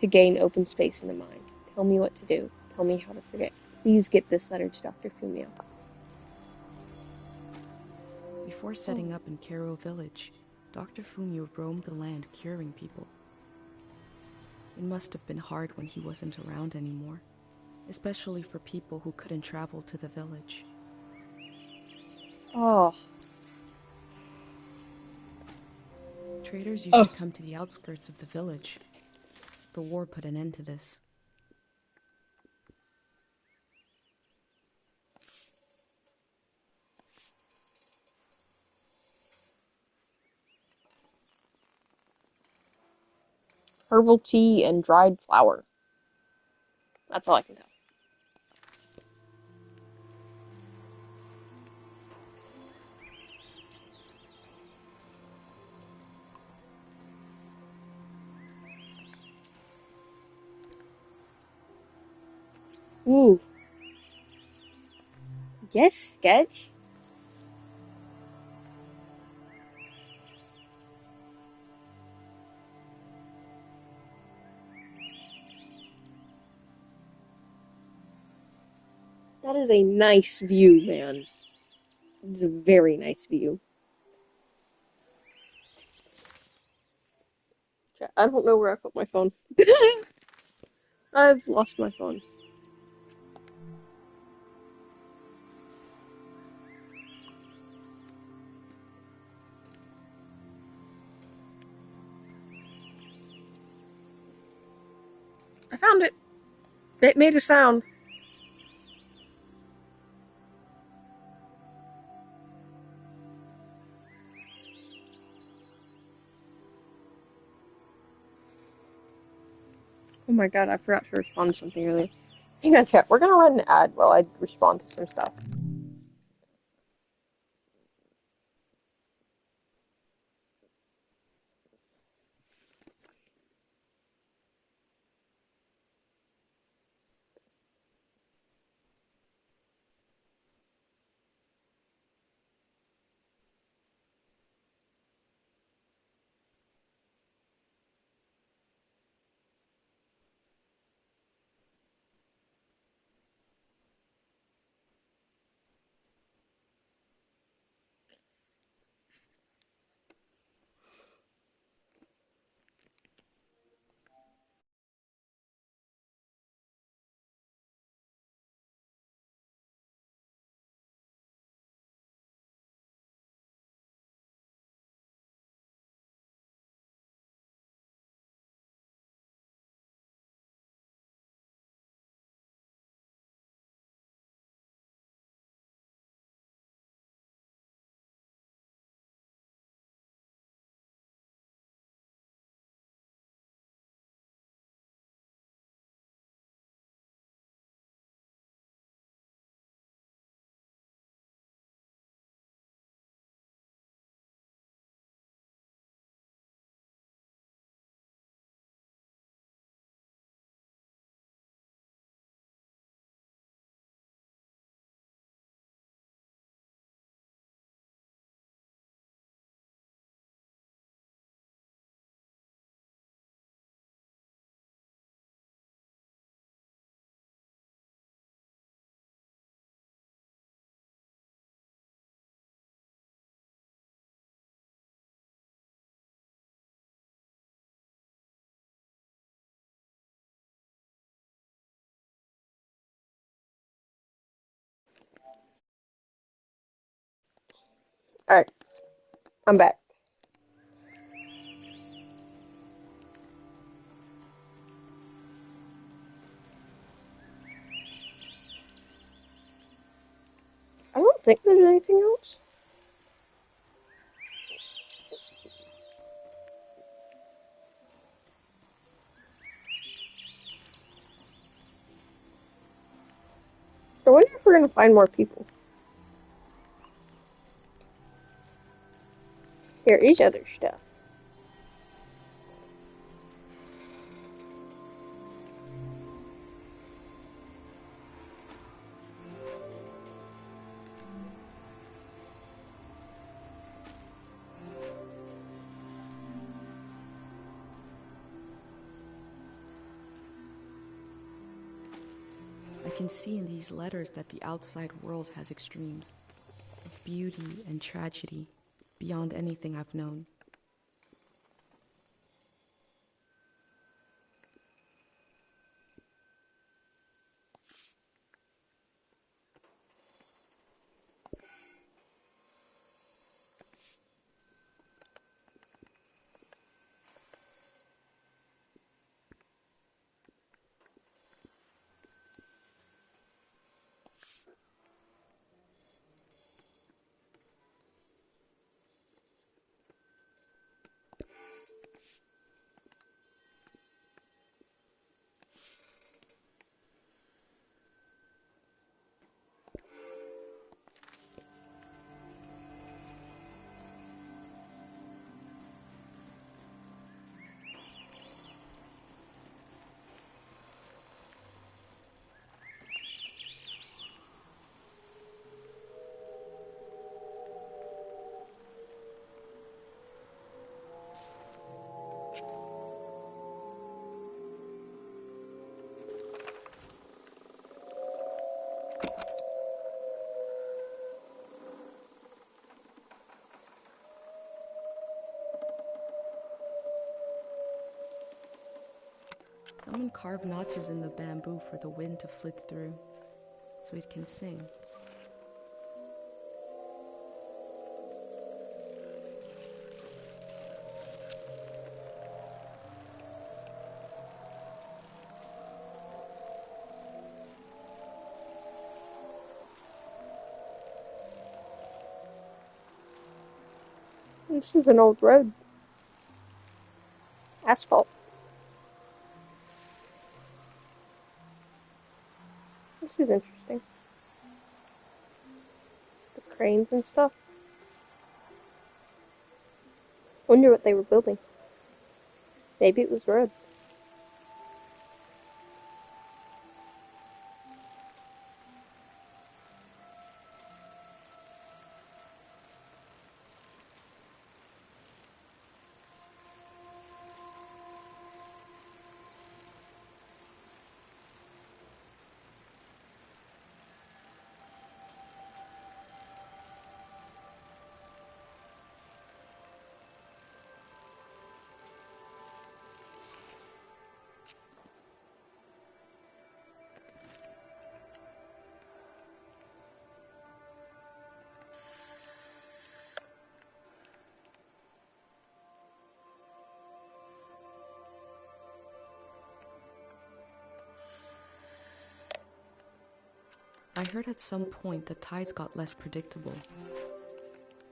to gain open space in the mind. Tell me what to do. Tell me how to forget. Please get this letter to Dr. Fumio. Before setting up in Kero village, Dr. Fumio roamed the land curing people. It must have been hard when he wasn't around anymore, especially for people who couldn't travel to the village. Oh. Traders used to come to the outskirts of the village. The war put an end to this. Herbal tea and dried flour. That's all I can tell. Ooh. Yes, sketch. That is a nice view, man. It's a very nice view. I don't know where I put my phone. I've lost my phone. I found it. It made a sound. Oh my god, I forgot to respond to something earlier. Hang on, chat. We're gonna run an ad while I respond to some stuff. Alright, I'm back. I don't think there's anything else. I wonder if we're gonna find more people. Here is other stuff. I can see in these letters that the outside world has extremes of beauty and tragedy beyond anything I've known. Someone carved notches in the bamboo for the wind to flit through, so it can sing. This is an old road. Asphalt. This is interesting. The cranes and stuff. Wonder what they were building. Maybe it was road. I heard at some point the tides got less predictable.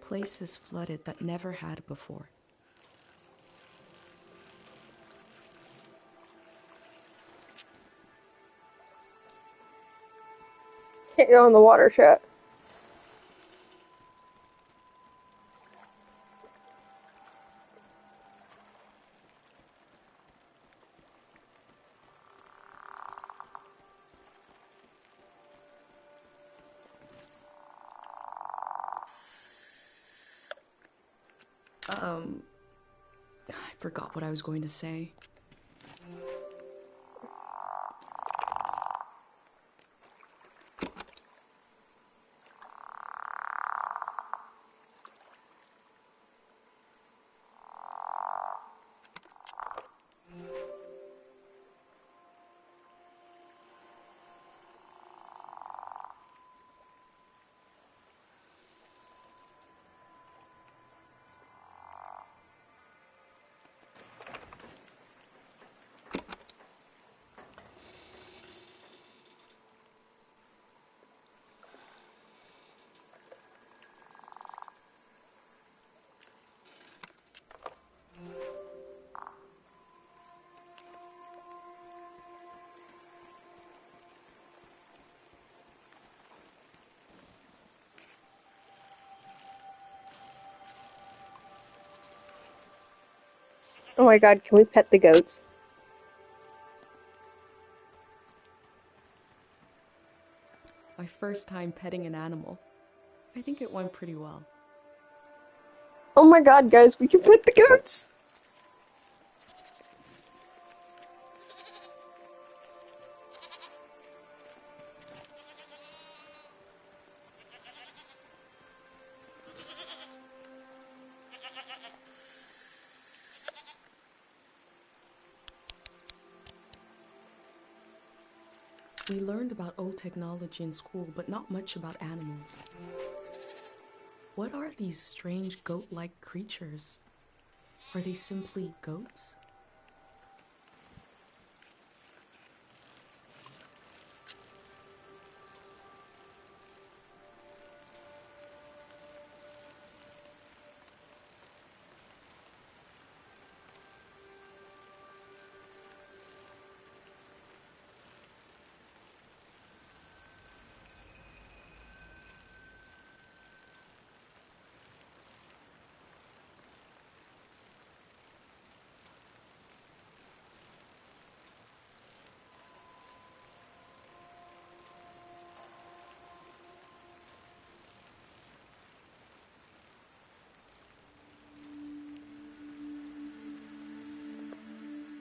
Places flooded that never had before. Can't go in the water, chat. I forgot what I was going to say. Oh my god, can we pet the goats? My first time petting an animal. I think it went pretty well. Oh my god, guys, we can pet the goats! We learned about old technology in school, but not much about animals. What are these strange goat-like creatures? Are they simply goats?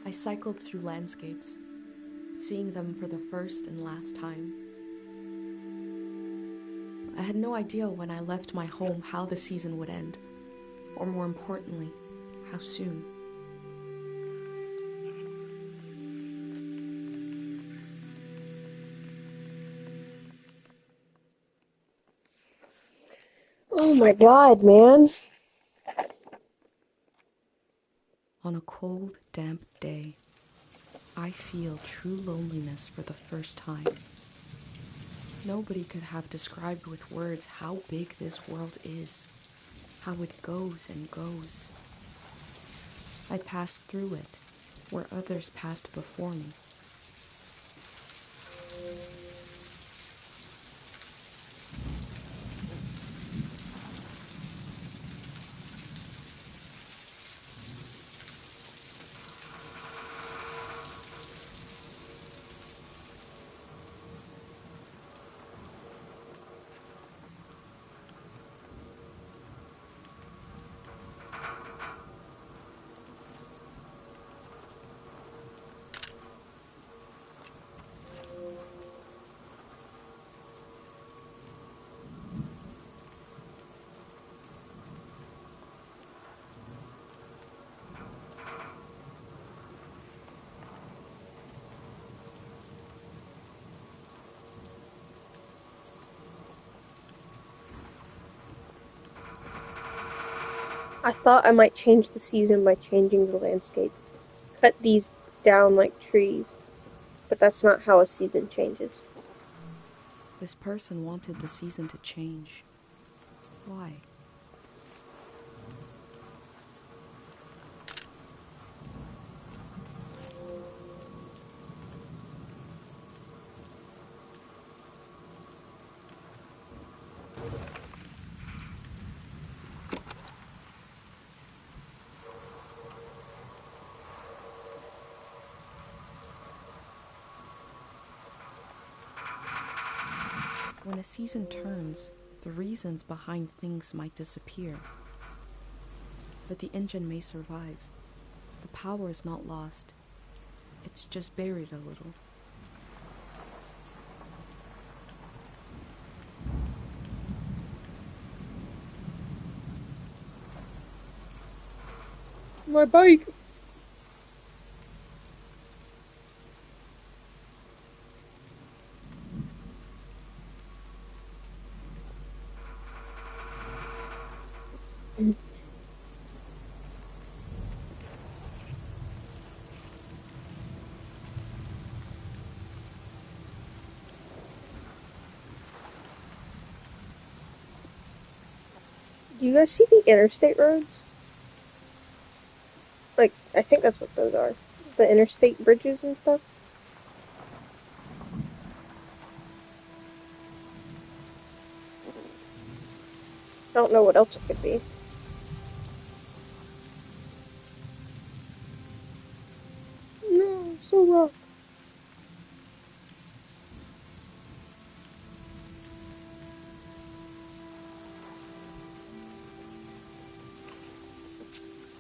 I cycled through landscapes, seeing them for the first and last time. I had no idea when I left my home how the season would end, or more importantly, how soon. Oh my god, man. On a cold, damp day, I feel true loneliness for the first time. Nobody could have described with words how big this world is, how it goes and goes. I passed through it, where others passed before me. I thought I might change the season by changing the landscape. Cut these down like trees. But that's not how a season changes. This person wanted the season to change. Why? When a season turns, the reasons behind things might disappear. But the engine may survive. The power is not lost. It's just buried a little. My bike! Do you guys see the interstate roads? Like, I think that's what those are. The interstate bridges and stuff. I don't know what else it could be. so rough.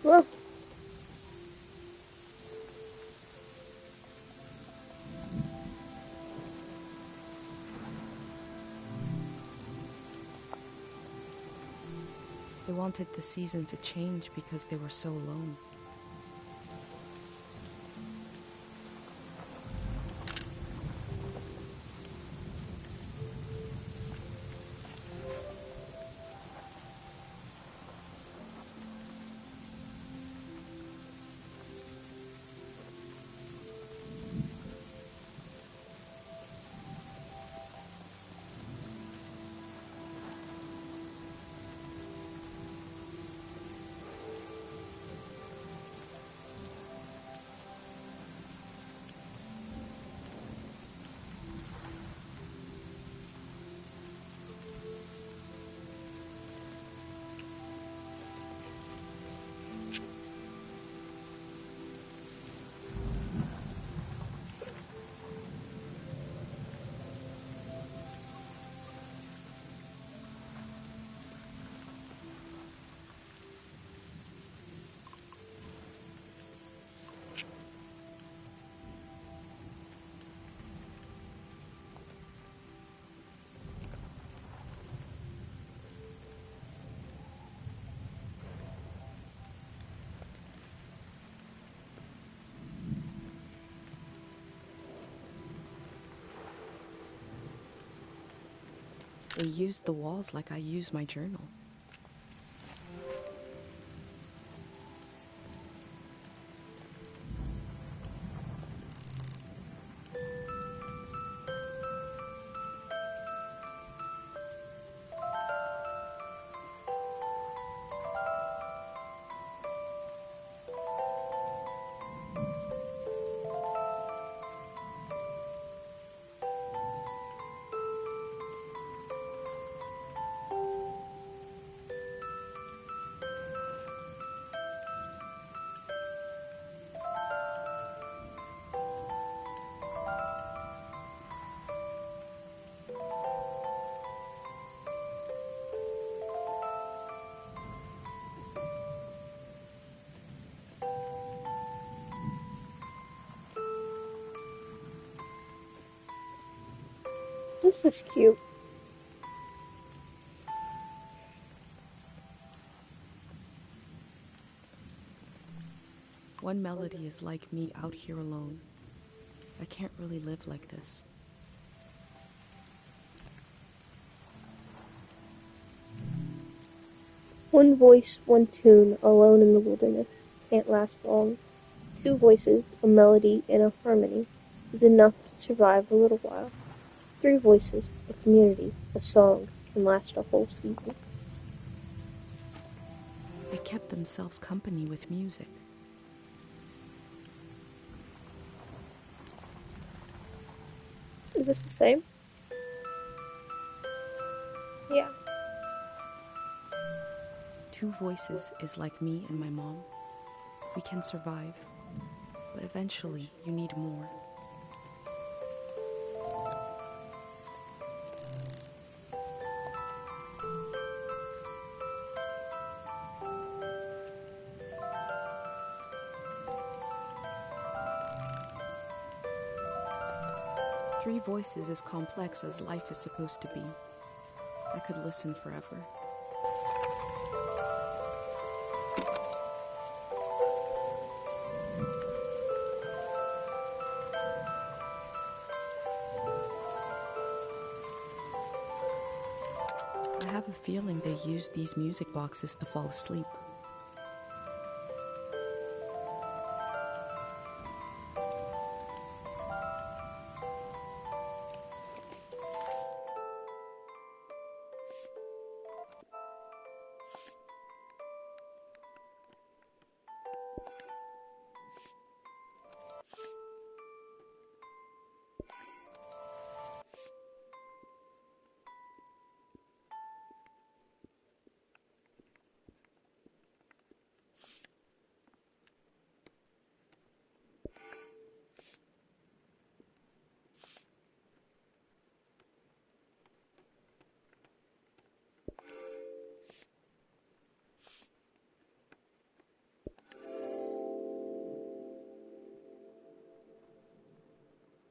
Well, They wanted the season to change because they were so alone. They used the walls like I use my journal. this is cute. One melody is like me out here alone. I can't really live like this. One voice, one tune, alone in the wilderness, can't last long. Two voices, a melody, and a harmony is enough to survive a little while. Three voices, a community, a song, can last a whole season. They kept themselves company with music. Is this the same? Yeah. Two voices is like me and my mom. We can survive, but eventually you need more. Three voices is complex as life is supposed to be. I could listen forever. I have a feeling they use these music boxes to fall asleep.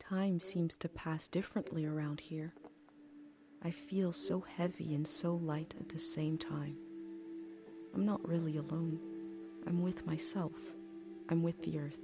Time seems to pass differently around here. I feel so heavy and so light at the same time. I'm not really alone. I'm with myself. I'm with the earth.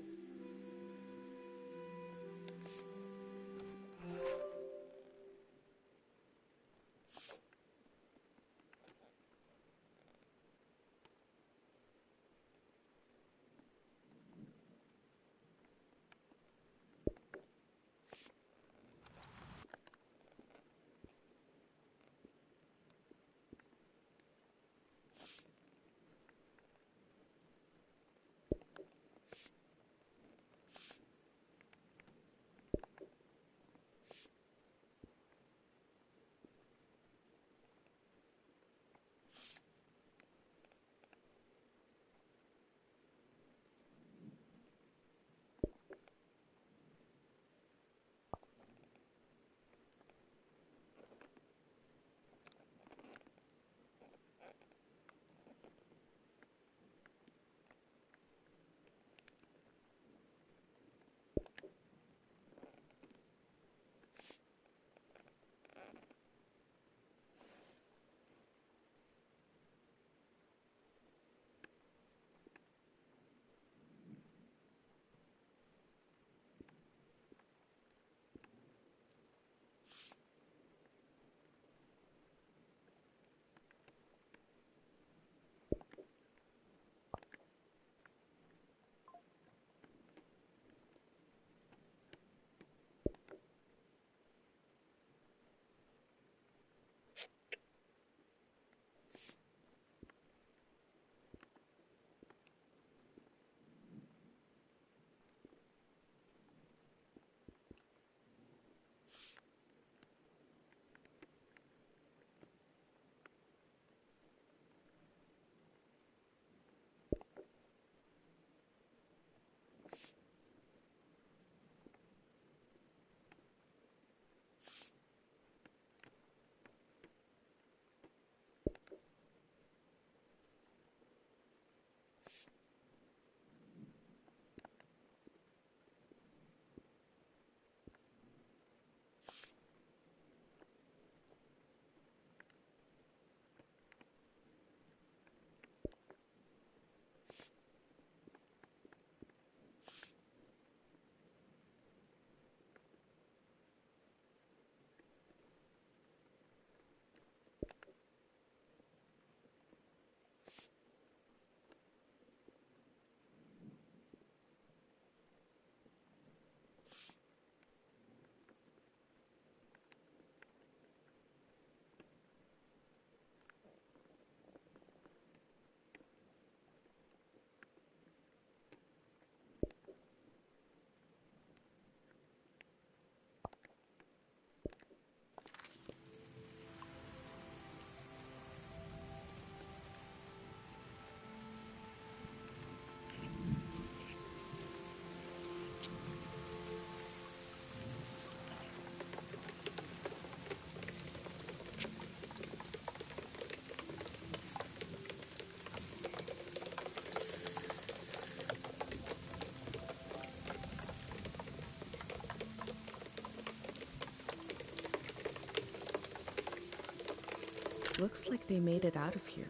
Looks like they made it out of here.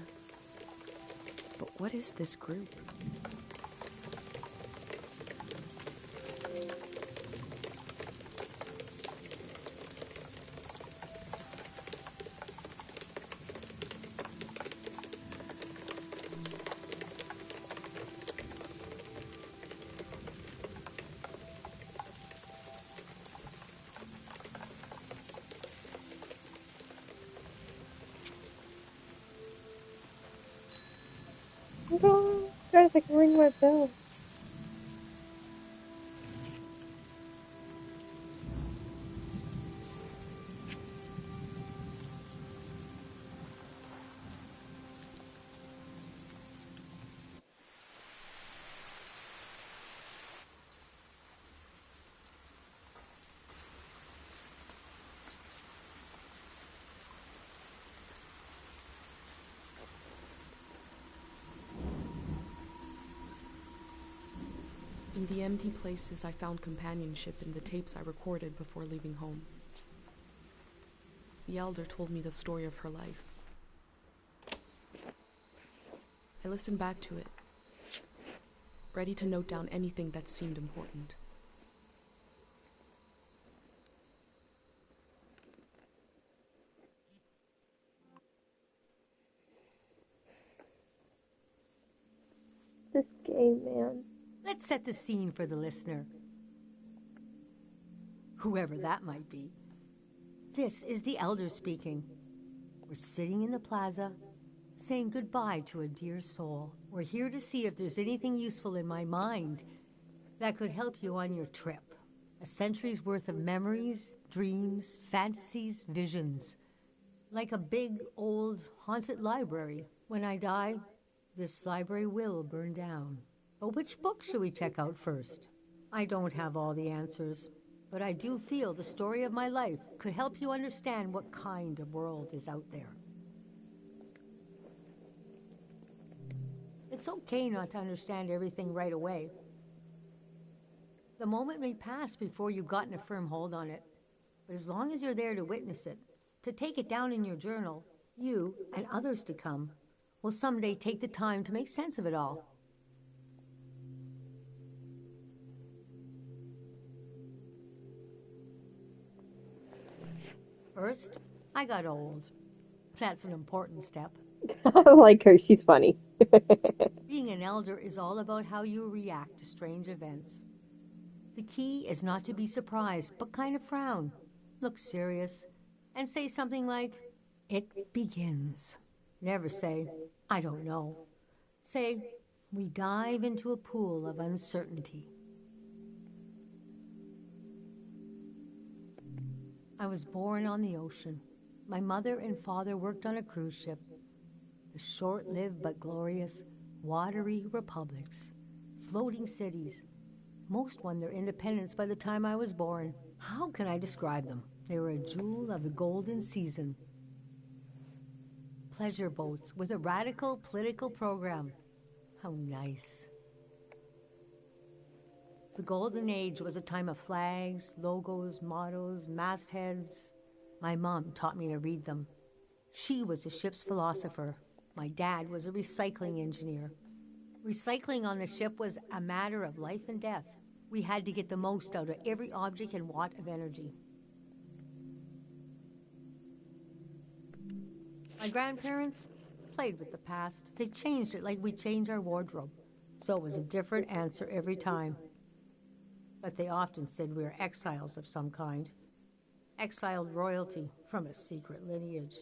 But what is this group? Oh, guys, I can ring my bell. In the empty places, I found companionship in the tapes I recorded before leaving home. The elder told me the story of her life. I listened back to it, ready to note down anything that seemed important. This game, man. Let's set the scene for the listener, whoever that might be. This is the elder speaking. We're sitting in the plaza, saying goodbye to a dear soul. We're here to see if there's anything useful in my mind that could help you on your trip. A century's worth of memories, dreams, fantasies, visions. Like a big, old, haunted library. When I die, this library will burn down. But which book should we check out first? I don't have all the answers, but I do feel the story of my life could help you understand what kind of world is out there. It's okay not to understand everything right away. The moment may pass before you've gotten a firm hold on it, but as long as you're there to witness it, to take it down in your journal, you, and others to come, will someday take the time to make sense of it all. First, I got old. That's an important step. I like her. She's funny. Being an elder is all about how you react to strange events. The key is not to be surprised, but kind of frown, look serious, and say something like, "It begins." Never say, "I don't know." Say, "We dive into a pool of uncertainty." I was born on the ocean. My mother and father worked on a cruise ship. The short-lived but glorious watery republics, floating cities. Most won their independence by the time I was born. How can I describe them? They were a jewel of the golden season. Pleasure boats with a radical political program. How nice. The golden age was a time of flags, logos, mottos, mastheads. My mom taught me to read them. She was a ship's philosopher. My dad was a recycling engineer. Recycling on the ship was a matter of life and death. We had to get the most out of every object and watt of energy. My grandparents played with the past. They changed it like we change our wardrobe. So it was a different answer every time. But they often said we were exiles of some kind. Exiled royalty from a secret lineage.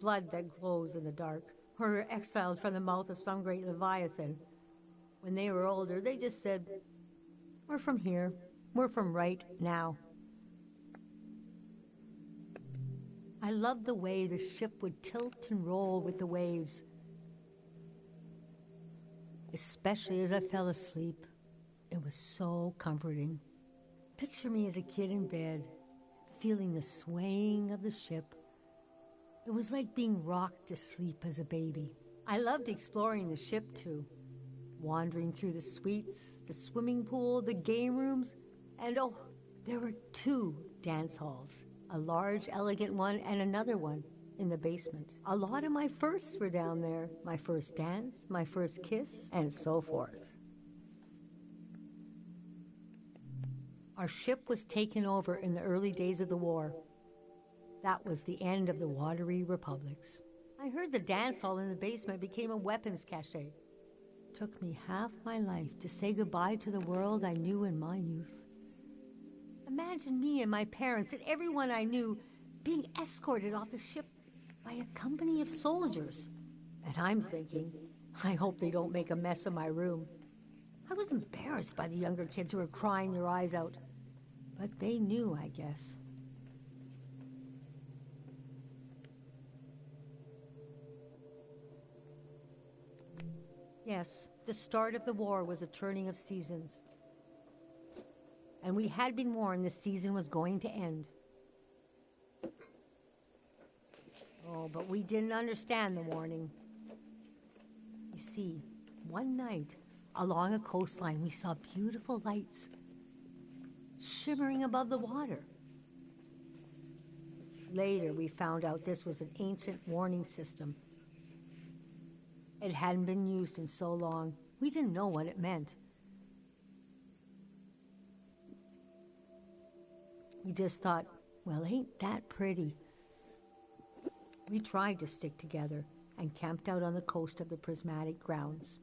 Blood that glows in the dark. Or we're exiled from the mouth of some great leviathan. When they were older, they just said, "We're from here. We're from right now." I loved the way the ship would tilt and roll with the waves. Especially as I fell asleep. It was so comforting. Picture me as a kid in bed, feeling the swaying of the ship. It was like being rocked to sleep as a baby. I loved exploring the ship too. Wandering through the suites, the swimming pool, the game rooms, and oh, there were 2 dance halls. A large, elegant one and another one in the basement. A lot of my firsts were down there. My first dance, my first kiss, and so forth. Our ship was taken over in the early days of the war. That was the end of the watery republics. I heard the dance hall in the basement became a weapons cache. Took me half my life to say goodbye to the world I knew in my youth. Imagine me and my parents and everyone I knew being escorted off the ship by a company of soldiers. And I'm thinking, I hope they don't make a mess of my room. I was embarrassed by the younger kids who were crying their eyes out. But they knew, I guess. Yes, the start of the war was a turning of seasons. And we had been warned the season was going to end. Oh, but we didn't understand the warning. You see, one night, Along a coastline, we saw beautiful lights shimmering above the water. Later, we found out this was an ancient warning system. It hadn't been used in so long, we didn't know what it meant. We just thought, well, ain't that pretty? We tried to stick together and camped out on the coast of the prismatic grounds.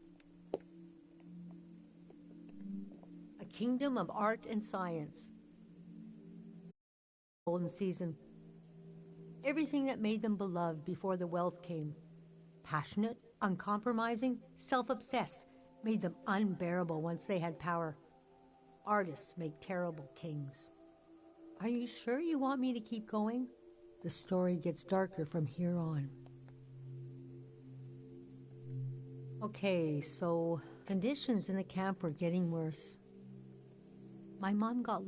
A kingdom of art and science. Golden season. Everything that made them beloved before the wealth came. Passionate, uncompromising, self-obsessed, made them unbearable once they had power. Artists make terrible kings. Are you sure you want me to keep going? The story gets darker from here on. Okay, so conditions in the camp were getting worse. My mom got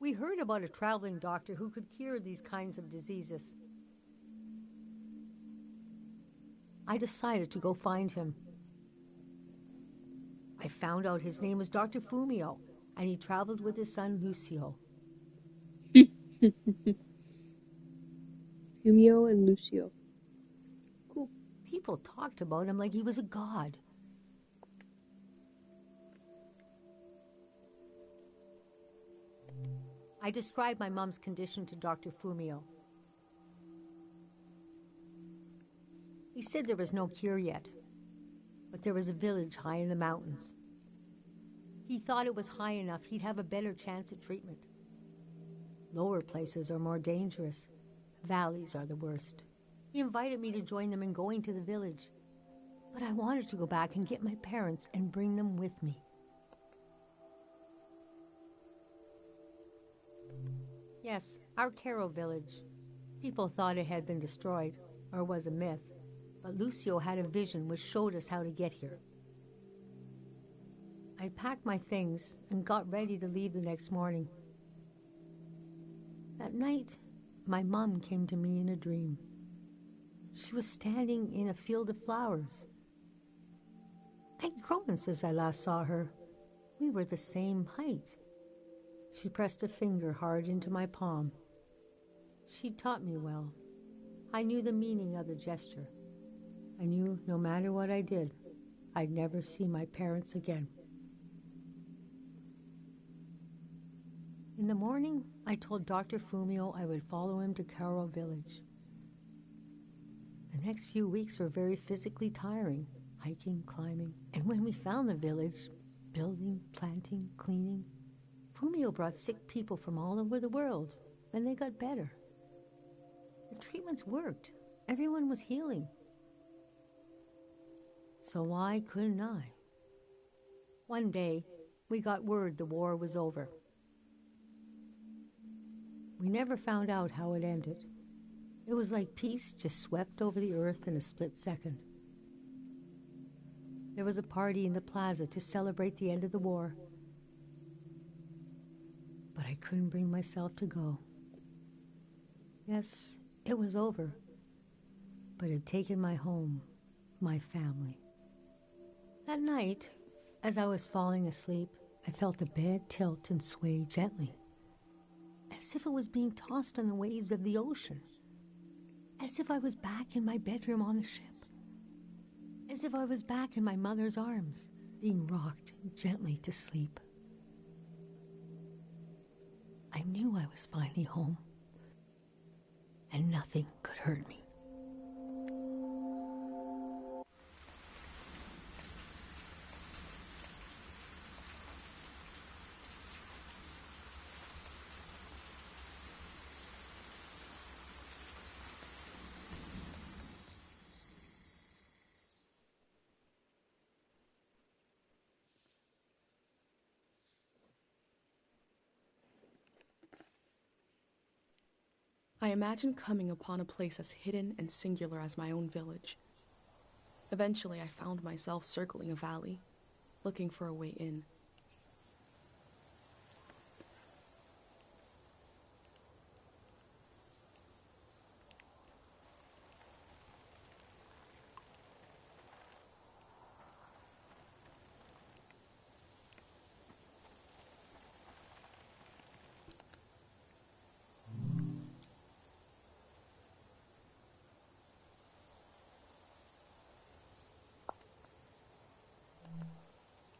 We heard about a traveling doctor who could cure these kinds of diseases. I decided to go find him. I found out his name was Dr. Fumio, and he traveled with his son Lucio. Fumio and Lucio. Cool. People talked about him like he was a god. I described my mom's condition to Dr. Fumio. He said there was no cure yet, but there was a village high in the mountains. He thought it was high enough he'd have a better chance at treatment. Lower places are more dangerous. Valleys are the worst. He invited me to join them in going to the village, but I wanted to go back and get my parents and bring them with me. Yes, our Caro village. People thought it had been destroyed, or was a myth, but Lucio had a vision which showed us how to get here. I packed my things and got ready to leave the next morning. At night, my mom came to me in a dream. She was standing in a field of flowers. I'd grown since I last saw her. We were the same height. She pressed a finger hard into my palm. She taught me well. I knew the meaning of the gesture. I knew no matter what I did, I'd never see my parents again. In the morning, I told Dr. Fumio I would follow him to Caro village. The next few weeks were very physically tiring, hiking, climbing, and when we found the village, building, planting, cleaning, Fumio brought sick people from all over the world, and they got better. The treatments worked. Everyone was healing. So why couldn't I? One day, we got word the war was over. We never found out how it ended. It was like peace just swept over the earth in a split second. There was a party in the plaza to celebrate the end of the war. But I couldn't bring myself to go. Yes, it was over, but it had taken my home, my family. That night, as I was falling asleep, I felt the bed tilt and sway gently, as if it was being tossed on the waves of the ocean, as if I was back in my bedroom on the ship, as if I was back in my mother's arms, being rocked gently to sleep. I knew I was finally home, and nothing could hurt me. I imagined coming upon a place as hidden and singular as my own village. Eventually, I found myself circling a valley, looking for a way in.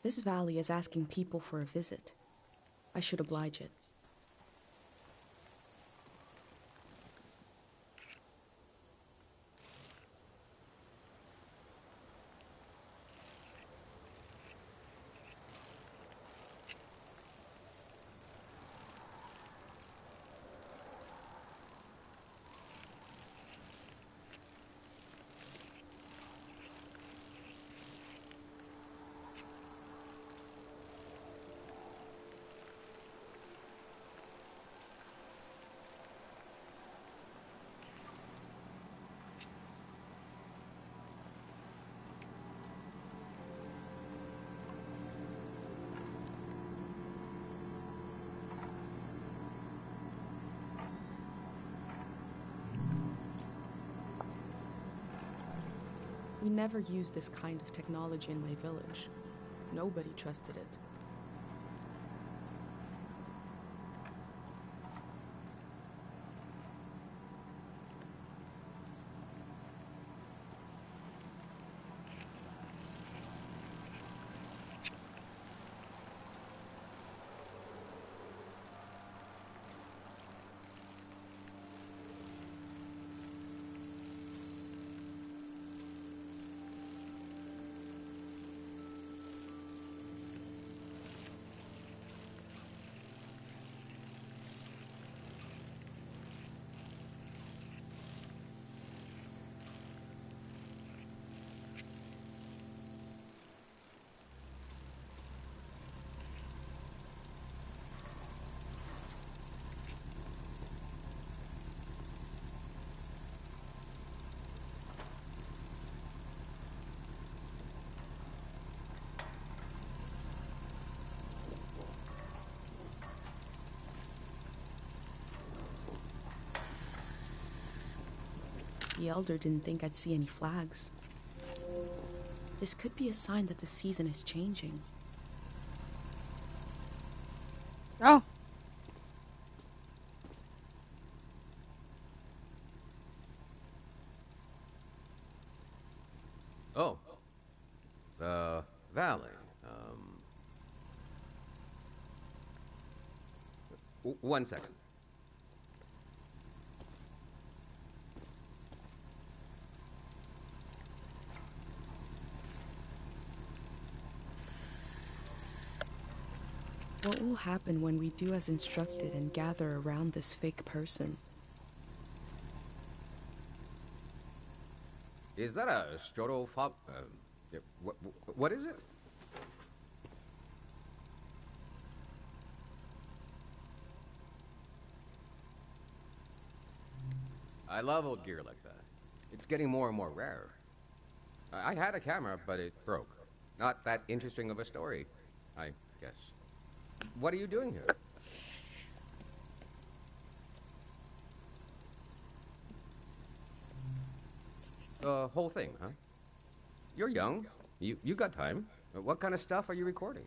This valley is asking people for a visit. I should oblige it. We never used this kind of technology in my village. Nobody trusted it. The Elder didn't think I'd see any flags. This could be a sign that the season is changing. Oh. Oh. The valley. One second. What will happen when we do as instructed and gather around this fake person? Is that a strotofob? What is it? I love old gear like that. It's getting more and more rare. I had a camera, but it broke. Not that interesting of a story, I guess. What are you doing here? The whole thing, huh? You're young. You got time. What kind of stuff are you recording?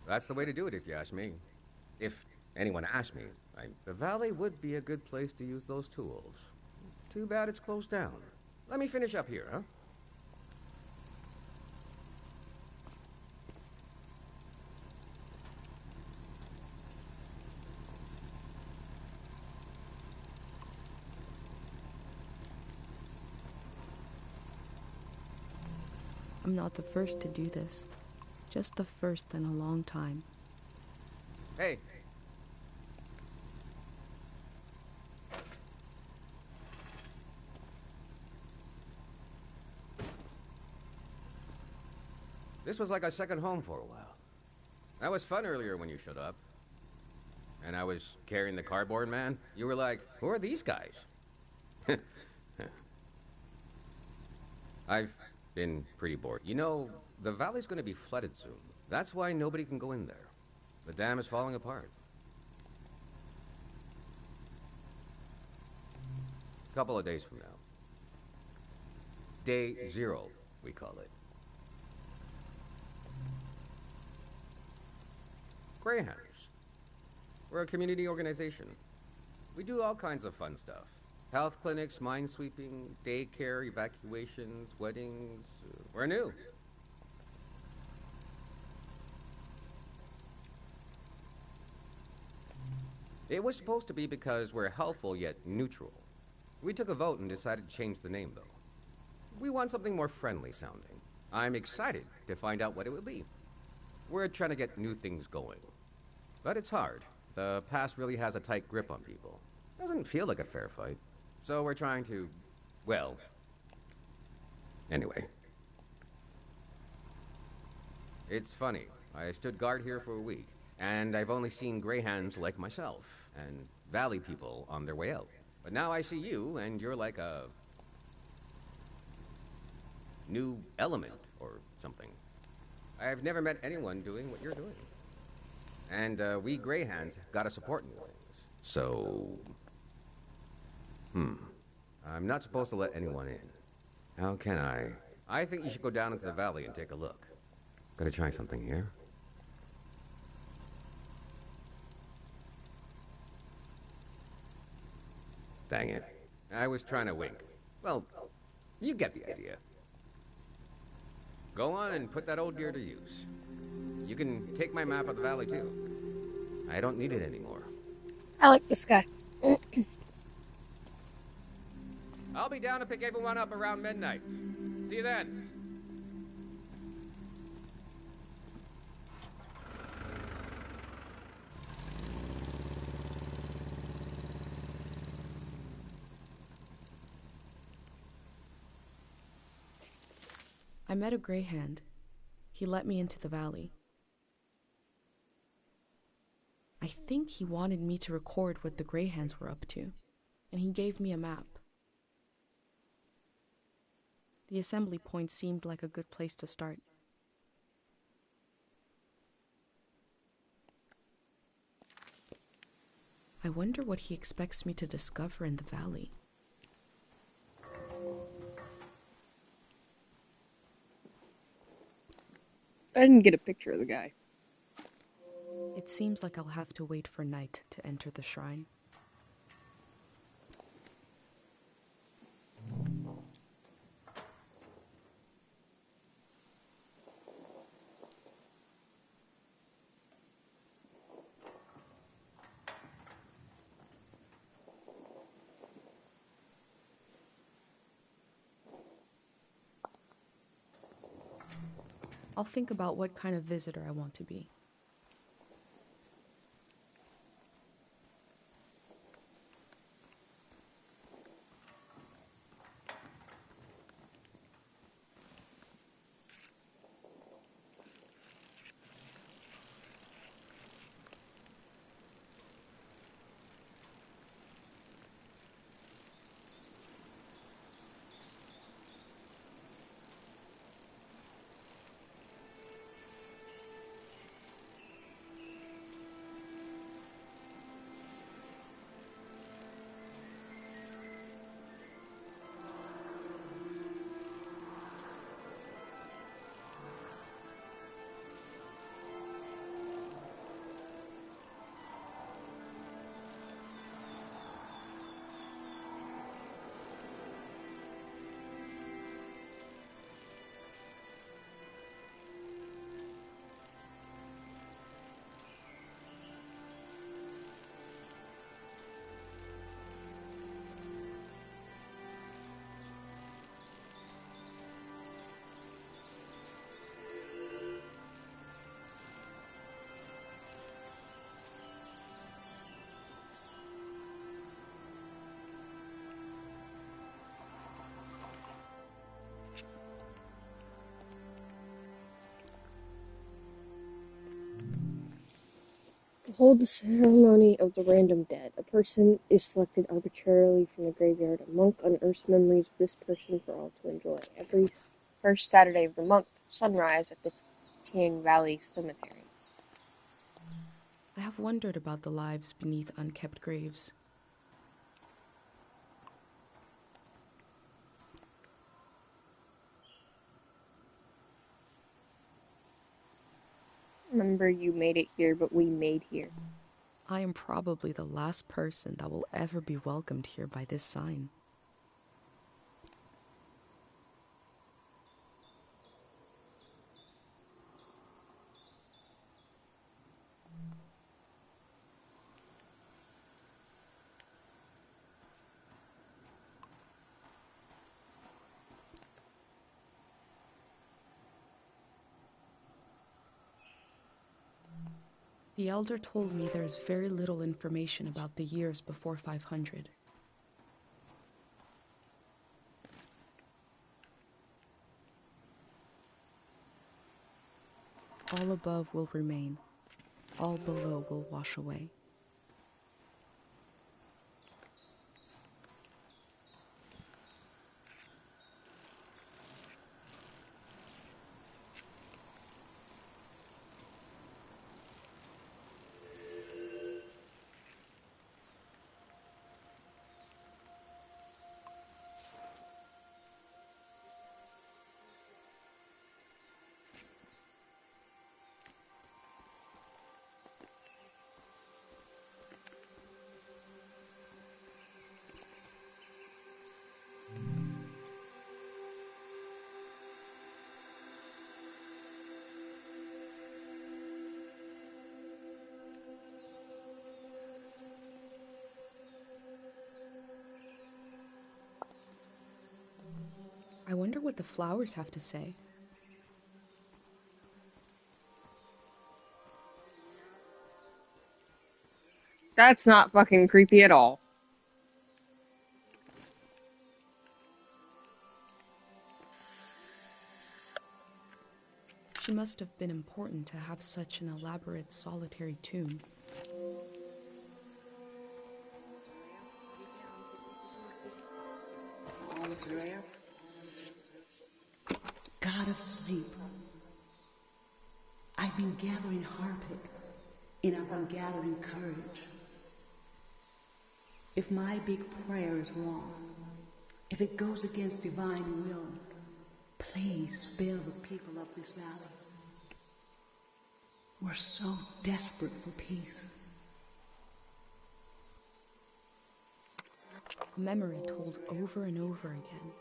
That's the way to do it, if you ask me. If anyone asked me, the valley would be a good place to use those tools. Too bad it's closed down. Let me finish up here, huh? I'm not the first to do this. Just the first in a long time. Hey. This was like a second home for a while. That was fun earlier when you showed up. And I was carrying the cardboard man. You were like, who are these guys? I've been pretty bored. You know, the valley's gonna be flooded soon. That's why nobody can go in there. The dam is falling apart. Couple of days from now. Day 0, we call it. Greyhounds. We're a community organization. We do all kinds of fun stuff. Health clinics, minesweeping, daycare, evacuations, weddings. We're new. It was supposed to be because we're helpful yet neutral. We took a vote and decided to change the name, though. We want something more friendly sounding. I'm excited to find out what it would be. We're trying to get new things going. But it's hard. The past really has a tight grip on people. Doesn't feel like a fair fight. So we're trying to, well, anyway. It's funny. I stood guard here for a week, and I've only seen greyhounds like myself, and valley people on their way out. But now I see you, and you're like a new element or something. I've never met anyone doing what you're doing. And we greyhounds gotta support new things. So, I'm not supposed to let anyone in. How can I? I think you should go down into the valley and take a look. Gonna try something here. Dang it. I was trying to wink. Well, you get the idea. Go on and put that old gear to use. You can take my map of the valley, too. I don't need it anymore. I like this guy. I'll be down to pick everyone up around midnight. See you then. I met a greyhound. He let me into the valley. I think he wanted me to record what the greyhounds were up to, and he gave me a map. The assembly point seemed like a good place to start. I wonder what he expects me to discover in the valley. I didn't get a picture of the guy. It seems like I'll have to wait for night to enter the shrine. I'll think about what kind of visitor I want to be. To hold the ceremony of the random dead, a person is selected arbitrarily from the graveyard. A monk unearths memories of this person for all to enjoy. Every first Saturday of the month, sunrise at the Tiang Valley Cemetery. I have wondered about the lives beneath unkept graves. Remember, you made it here, but we made here. I am probably the last person that will ever be welcomed here by this sign. The elder told me there is very little information about the years before 500. All above will remain. All below will wash away. I wonder what the flowers have to say. That's not fucking creepy at all. She must have been important to have such an elaborate solitary tomb. God of sleep, I've been gathering harpic, and I've been gathering courage. If my big prayer is wrong, if it goes against divine will, please spare the people of this valley. We're so desperate for peace. A memory told over and over again.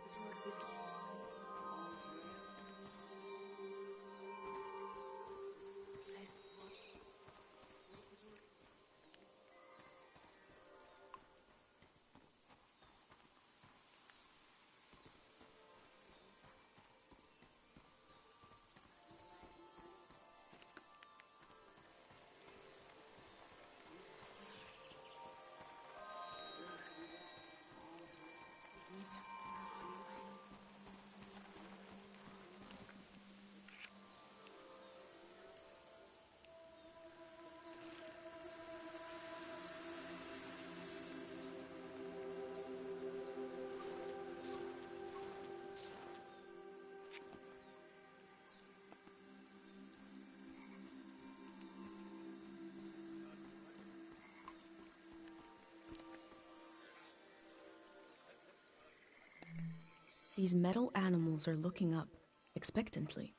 These metal animals are looking up, expectantly.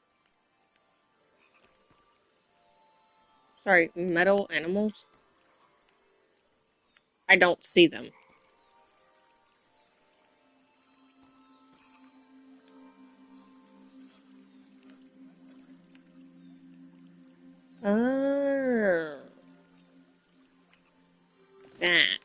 Sorry, metal animals? I don't see them. Oh. That.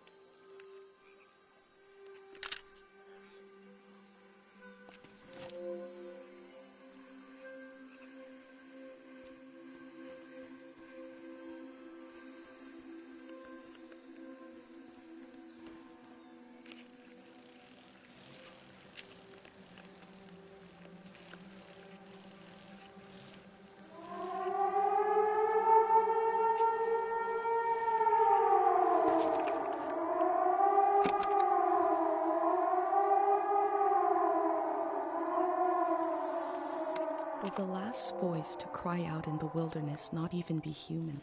God's voice to cry out in the wilderness, not even be human?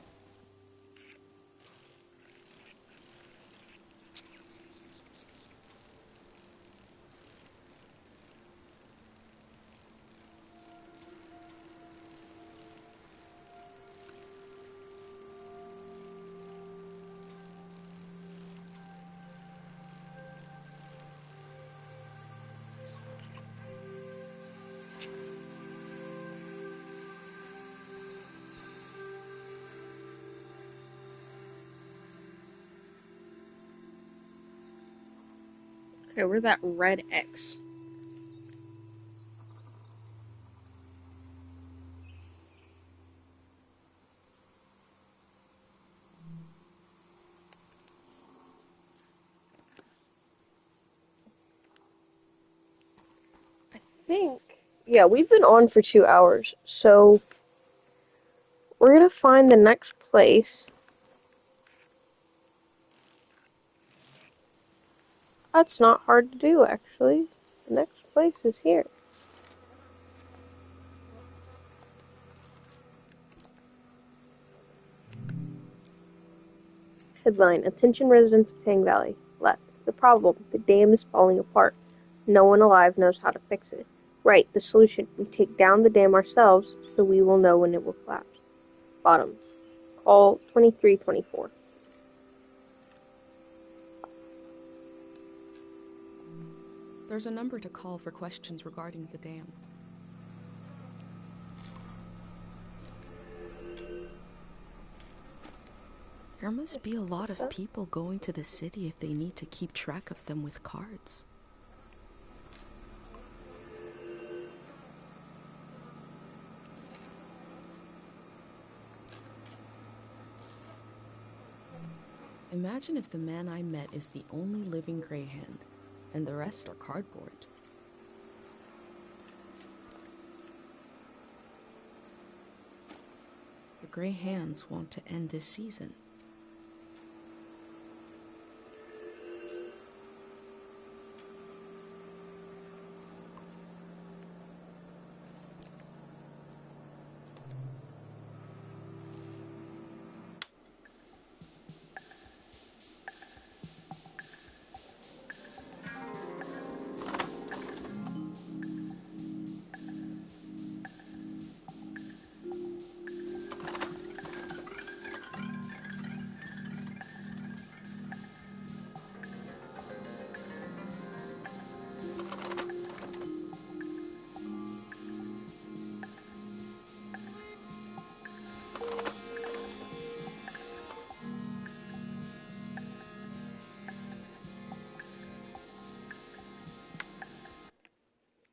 Okay, where's that red X? I think, yeah, we've been on for 2 hours, so we're gonna find the next place. That's not hard to do, actually. The next place is here. Headline: Attention residents of Tang Valley. Left. The problem: the dam is falling apart. No one alive knows how to fix it. Right. The solution: we take down the dam ourselves, so we will know when it will collapse. Bottom. Call 2324. There's a number to call for questions regarding the dam. There must be a lot of people going to the city if they need to keep track of them with cards. Imagine if the man I met is the only living Grey Hand, and the rest are cardboard. The Grey Hands want to end this season.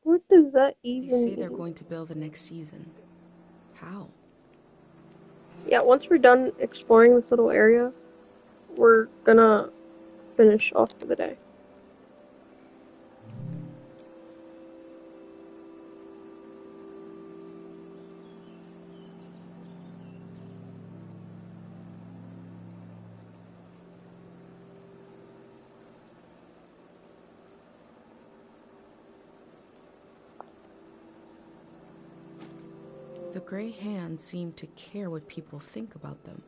What does that They even say mean? they're going to build the next season. How? Yeah, once we're done exploring this little area, we're gonna finish off for the day. The Grey Hands seem to care what people think about them.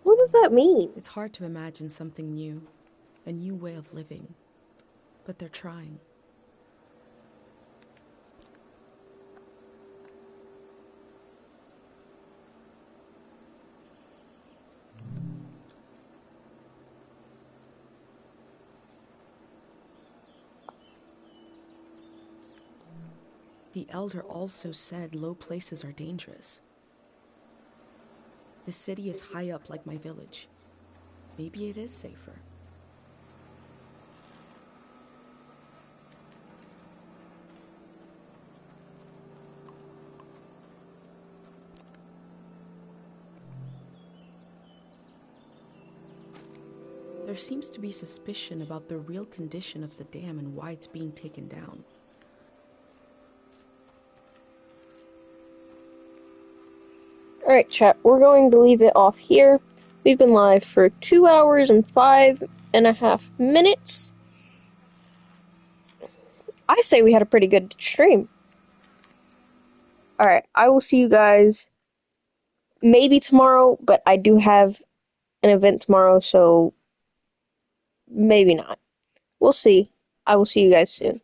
What does that mean? It's hard to imagine something new, a new way of living, but they're trying. The Elder also said low places are dangerous. The city is high up like my village. Maybe it is safer. There seems to be suspicion about the real condition of the dam and why it's being taken down. Alright, chat, we're going to leave it off here. We've been live for 2 hours and 5.5 minutes. I say we had a pretty good stream. Alright, I will see you guys maybe tomorrow, but I do have an event tomorrow, so maybe not. We'll see. I will see you guys soon.